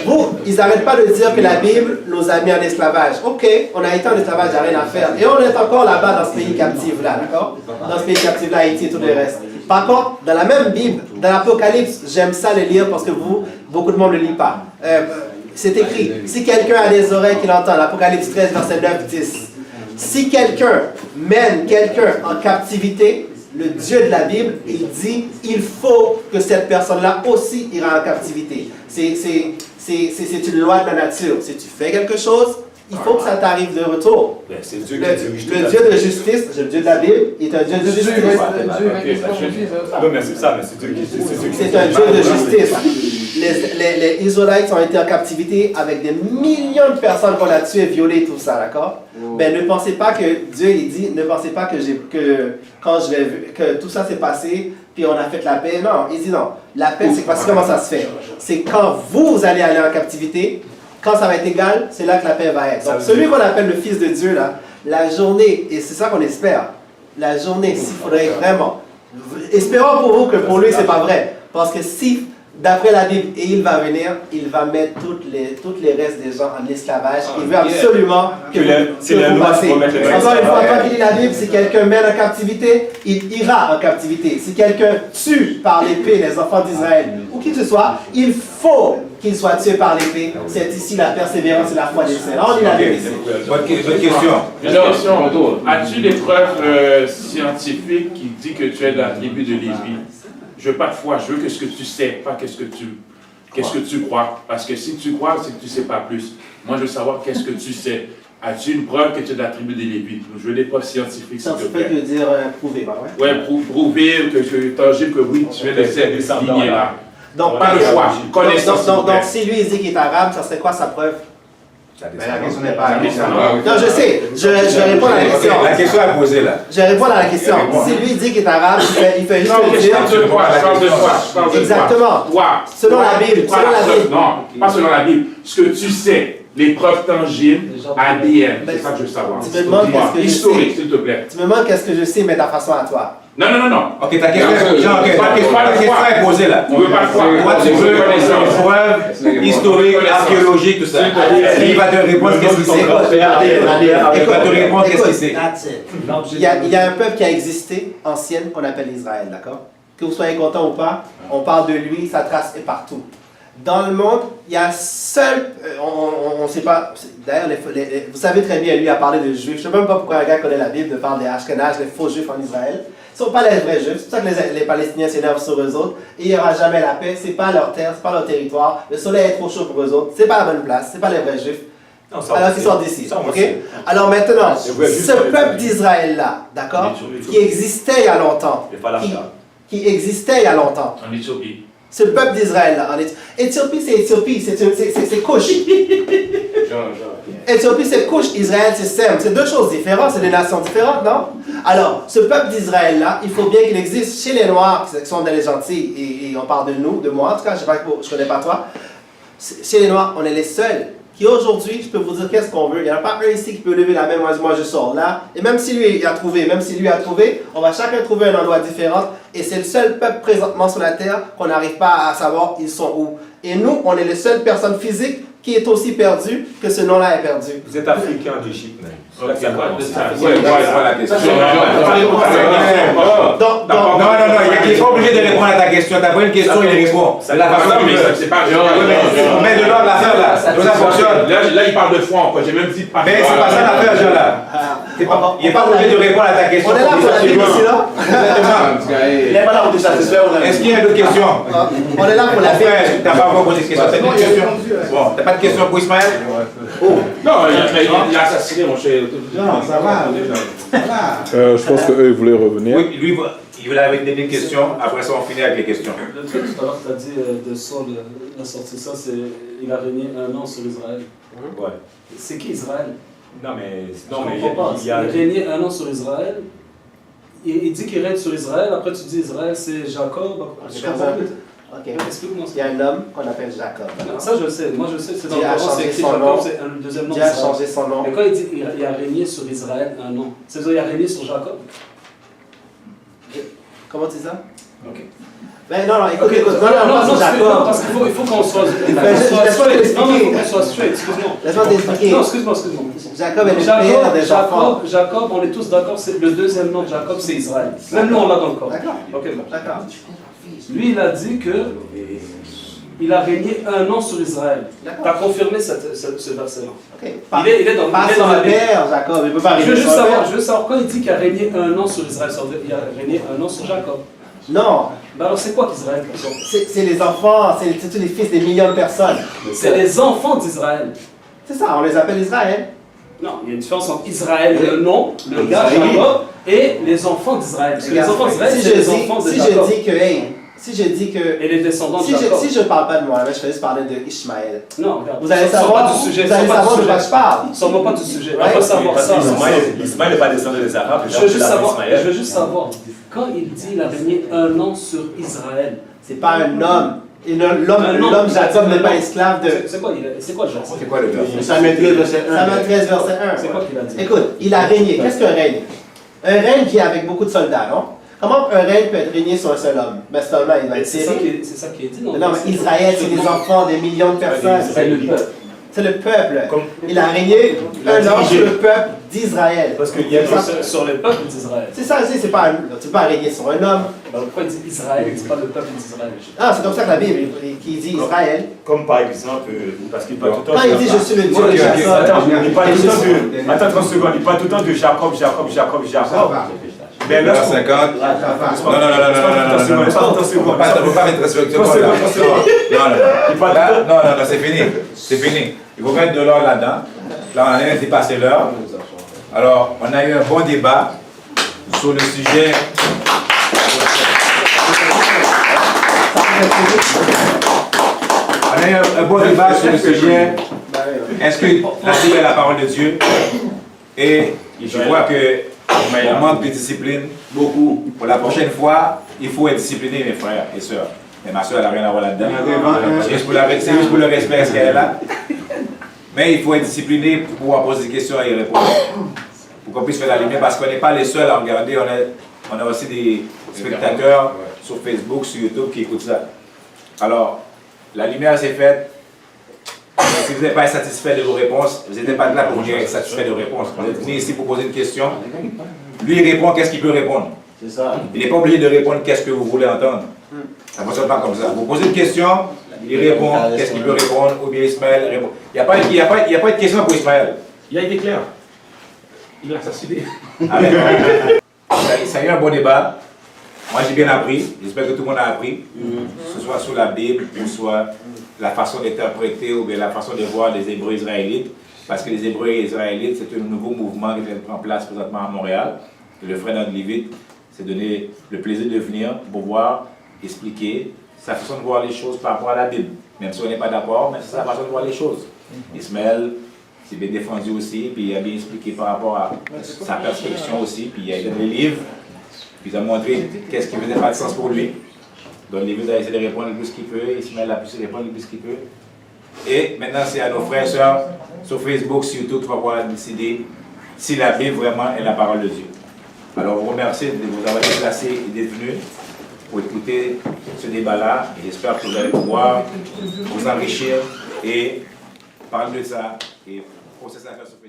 Vous, ils n'arrêtent pas de dire que la Bible nous a mis en esclavage. Ok, on a été en esclavage, il n'y a rien à faire. Et on est encore là-bas dans ce pays captif-là, d'accord? Dans ce pays captif-là, Haïti et tout le reste. Par contre, dans la même Bible, dans l'Apocalypse, j'aime ça le lire parce que beaucoup de monde ne le lit pas. C'est écrit, si quelqu'un a des oreilles qu'il entend, l'Apocalypse 13, verset 9, 10. Si quelqu'un mène quelqu'un en captivité, le Dieu de la Bible, il dit, il faut que cette personne-là aussi ira en captivité. C'est une loi de la nature. Si tu fais quelque chose, Il faut que ça t'arrive de retour. Ben, c'est Dieu Le, qui dirige le Dieu de justice, le Dieu de la Bible, est un Dieu de justice. Non, mais c'est ça, mais c'est Dieu qui C'est un Dieu de justice. Les Israélites ont été en captivité avec des millions de personnes qu'on a tuées, violées, tout ça, d'accord? Ben, ne pensez pas que Dieu, il dit, ne pensez pas que tout ça s'est passé, puis on a fait la paix. Non, il dit non. La paix, c'est parce que comment ça se fait? C'est quand vous allez aller en captivité, quand ça va être égal, c'est là que la paix va être. Donc, celui qu'on appelle le Fils de Dieu, là, la journée, et c'est ça qu'on espère, la journée, s'il faudrait vraiment, espérons pour vous que pour lui, c'est pas vrai. Parce que si, d'après la Bible, et il va venir, il va mettre toutes les restes des gens en esclavage. Il veut absolument que vous passiez. Encore une fois, quand il dit la Bible, si quelqu'un mène en captivité, il ira en captivité. Si quelqu'un tue par l'épée les enfants d'Israël, ou qui que ce soit, il faut qu'il soit tué par l'épée. C'est ici la persévérance et la foi des saints. On lit la Bible ici. Bonne question. As-tu des preuves scientifiques qui disent que tu es de la tribu de Lévi? Je veux pas de foi, je veux qu'est-ce que tu sais, pas qu'est-ce que tu crois. Parce que si tu crois, c'est que tu sais pas plus. Moi, je veux savoir qu'est-ce que tu sais. As-tu une preuve que tu es de la tribu de Lévi? Je veux des preuves scientifiques, s'il te plaît. Scientifique veut dire prouver, ouais. Ouais, prouver que tangible que oui, tu es de cette lignée-là. Donc, pas le choix, connaissance. Donc, si lui il dit qu'il est arabe, ça serait quoi sa preuve? Mais la question n'est pas... Non, je sais. Je vais répondre à la question. La question est posée là. Je vais répondre à la question. Si lui dit qu'il est arabe, il fait juste le dire. Exactement. Selon la Bible. Non, pas selon la Bible. Ce que tu sais, les preuves tangibles, ADN, c'est ça que je veux savoir. Tu me demandes qu'est-ce que je sais. Historique, s'il te plaît. Tu me demandes qu'est-ce que je sais, mais ta façon à toi. Non. Ok, ta question est posée là. On veut pas croire. Toi, tu veux une preuve historique, archéologique, tout ça. Il va te répondre qu'est-ce qu'il sait. Il va te répondre qu'est-ce qu'il sait. Il y a un peuple qui a existé, ancienne, qu'on appelle Israël, d'accord? Que vous soyez content ou pas, on parle de lui, sa trace est partout. Dans le monde, il y a seul, on ne sait pas, d'ailleurs, vous savez très bien, lui a parlé de juifs. Je ne sais même pas pourquoi un gars connaît la Bible de parler des Ashkenaz, des faux juifs en Israël. Ce ne sont pas les vrais juifs, c'est pour ça que les Palestiniens s'énervent sur eux autres. Et il n'y aura jamais la paix, ce n'est pas leur terre, ce n'est pas leur territoire. Le soleil est trop chaud pour eux autres, ce n'est pas la bonne place, ce n'est pas les vrais juifs. Alors qu'ils sortent d'ici. Okay? Alors maintenant, ce peuple d'Israël-là, d'accord, qui existait il y a longtemps, qui existait il y a longtemps. En Éthiopie. Ce peuple d'Israël là, Éthiopie c'est Éthiopie, c'est Couche. Éthiopie c'est Couche, Israël c'est Sem, c'est deux choses différentes, c'est des nations différentes, non? Alors, ce peuple d'Israël là, il faut bien qu'il existe chez les Noirs, qui sont des gentils, et on parle de nous, de moi en tout cas, je connais pas toi. Chez les Noirs, on est les seuls qui aujourd'hui, je peux vous dire qu'est-ce qu'on veut. Il n'y en a pas un ici qui peut lever la main, moi je sors là. Et même si lui a trouvé, on va chacun trouver un endroit différent. Et c'est le seul peuple présentement sur la terre qu'on n'arrive pas à savoir ils sont où. Et nous, on est les seules personnes physiques qui est aussi perdue que ce nom-là est perdu. Vous êtes africain d'Égypte, même. Non, il y n'est pas obligé de répondre à ta question. Tu n'as pas une question, il répond. C'est la façon dont c'est pas on met de l'ordre l'affaire là. Ça fonctionne. Là, il parle de foi encore. J'ai même dit pas. Mais c'est pas ça l'affaire, Jean là. Il n'est pas obligé de répondre à ta question. On est là pour la Bible ici, là. Est-ce qu'il y a d'autres questions? On est là pour la Bible. Tu n'as pas encore posé de questions. T'as une question? Bon, tu n'as pas de question pour Ismaël? Non, il a assassiné mon cher. Non, ça va. Je pense qu'eux, ils voulaient revenir. Oui, lui, il voulait avec des questions. Après ça, on finit avec les questions. Le truc tout à l'heure que tu as dit de Saul, la sortie de ça, c'est il a régné 1 an sur Israël. Ouais. C'est qui Israël? Non, mais il a régné 1 an sur Israël. Il dit qu'il règne sur Israël. Après, tu dis Israël, c'est Jacob. Ok, explique-moi. Il y a un homme qu'on appelle Jacob. Ça, je sais. Moi, je sais. C'est dans le Coran, c'est écrit Jacob, c'est un deuxième nom. Dieu a changé son nom. Mais quand il dit il a régné sur Israël 1 an, c'est-à-dire il a régné sur Jacob. Comment tu dis ça? Ok. Ben non, écoute. Non, Jacob. Parce qu'il faut qu'on soit. Laisse-moi t'expliquer. Non, il faut qu'on soit straight, excuse-moi. Laisse-moi t'expliquer. Non, excuse-moi. Jacob est le père des enfants. Jacob, on est tous d'accord, le deuxième nom de Jacob, c'est Israël. Même nous, on l'a dans le corps. D'accord. Ok, bon. D'accord. Lui, il a dit que il a régné 1 an sur Israël. Tu as confirmé ce verset-là. Okay. Il est dans la père, Jacob. Il peut pas je veux juste savoir quand il dit qu'il a régné 1 an sur Israël, ça veut dire qu'il a régné 1 an sur Jacob. Non. Ben alors c'est quoi qu'Israël? C'est les enfants, c'est tous les fils des millions de personnes. C'est les enfants d'Israël. C'est ça, on les appelle Israël. Non, il y a une différence entre Israël, le nom, le gars, Jacob, et les enfants d'Israël. Parce que les enfants d'Israël, c'est les enfants de Jacob. Si je dis que... Et les descendants de Jacob. Si je ne parle pas de Mohamed, je vais juste parler de Ishmaël. Non, regarde. Vous allez savoir de quoi je parle. Sors-moi pas du sujet. On va savoir ça. Ismaël n'est pas descendant des Arabes. Je veux juste savoir. Quand il dit il a régné 1 an sur Israël, c'est pas un homme. L'homme Jacob n'est pas esclave de... C'est quoi Jacob? C'est quoi le verset? Samuel 13, verset 1. C'est quoi qu'il a dit? Écoute, il a régné. Qu'est-ce qu'un règne? Un règne qui est avec beaucoup de soldats, non? Comment un règne peut être régné sur un seul homme? Ben seulement il va être c'est ça qui est dit. Non, mais Israël, c'est des enfants, des millions de personnes. C'est le peuple. C'est le peuple. Il a régné 1 an sur le peuple d'Israël. Parce qu'il y a sur le peuple d'Israël. C'est ça, c'est pas tu peux pas régner sur un homme. Pourquoi il dit Israël, il dit pas le peuple d'Israël? Ah, c'est comme ça que la Bible qui dit Israël. Comme par exemple, parce qu'il parle tout le temps. Quand il dit je suis le Dieu de Jacob. Attends, il parle tout le temps de. Attends 30 secondes, il parle tout le temps de Jacob. Ben là, 50. Non. On ne peut pas mettre respectueux. Non, c'est fini. C'est fini. Il faut mettre de l'or là-dedans. Là, on a même dépassé l'heure. Alors, on a eu un bon débat sur le sujet. On a eu un bon débat sur le sujet. Est-ce que la Bible est la parole de Dieu? Et je vois que on manque de discipline beaucoup. Pour la prochaine fois, il faut être discipliné, mes frères et sœurs. Mais ma soeur, elle n'a rien à voir là-dedans. C'est juste pour le respect, est-ce qu'elle est là? Mais il faut être discipliné pour pouvoir poser des questions et y répondre. Pour qu'on puisse faire la lumière, parce qu'on n'est pas les seuls à regarder. On a aussi des spectateurs sur Facebook, sur YouTube qui écoutent ça. Alors, la lumière s'est faite. Si vous n'êtes pas satisfait de vos réponses, vous n'êtes pas là pour venir être satisfait de vos réponses. Vous êtes venu ici pour poser une question. Lui, il répond qu'est-ce qu'il peut répondre. C'est ça. Il n'est pas obligé de répondre qu'est-ce que vous voulez entendre. Ça ne fonctionne pas comme ça. Vous posez une question, il répond qu'est-ce qu'il peut répondre, ou bien Ismaël répond. Il n'y a pas de question pour Ismaël. Il a été clair. Il a assassiné. Ça a eu un bon débat. Moi, j'ai bien appris. J'espère que tout le monde a appris. Que ce soit sur la Bible, ou soit la façon d'interpréter ou bien la façon de voir les Hébreux israélites. Parce que les Hébreux israélites, c'est un nouveau mouvement qui vient de prendre place présentement à Montréal. Et le frère Nandlivit s'est donné le plaisir de venir pour pouvoir expliquer sa façon de voir les choses par rapport à la Bible. Même si on n'est pas d'accord, mais c'est sa façon de voir les choses. Ismaël s'est bien défendu aussi, puis il a bien expliqué par rapport à sa perspective aussi, puis il a donné les livres, puis il a montré qu'est-ce qui faisait pas de sens pour lui. Donc Lévi a essayé de répondre le plus qu'il peut, Ismaël a pu se répondre le plus qu'il peut. Et maintenant c'est à nos frères et sœurs sur Facebook, sur YouTube, qui vont pouvoir décider si la Bible vraiment est la parole de Dieu. Alors je vous remercie de vous avoir déplacé et d'être venus pour écouter ce débat-là. Et j'espère que vous allez pouvoir vous enrichir et parler de ça et processer la faire sur Facebook.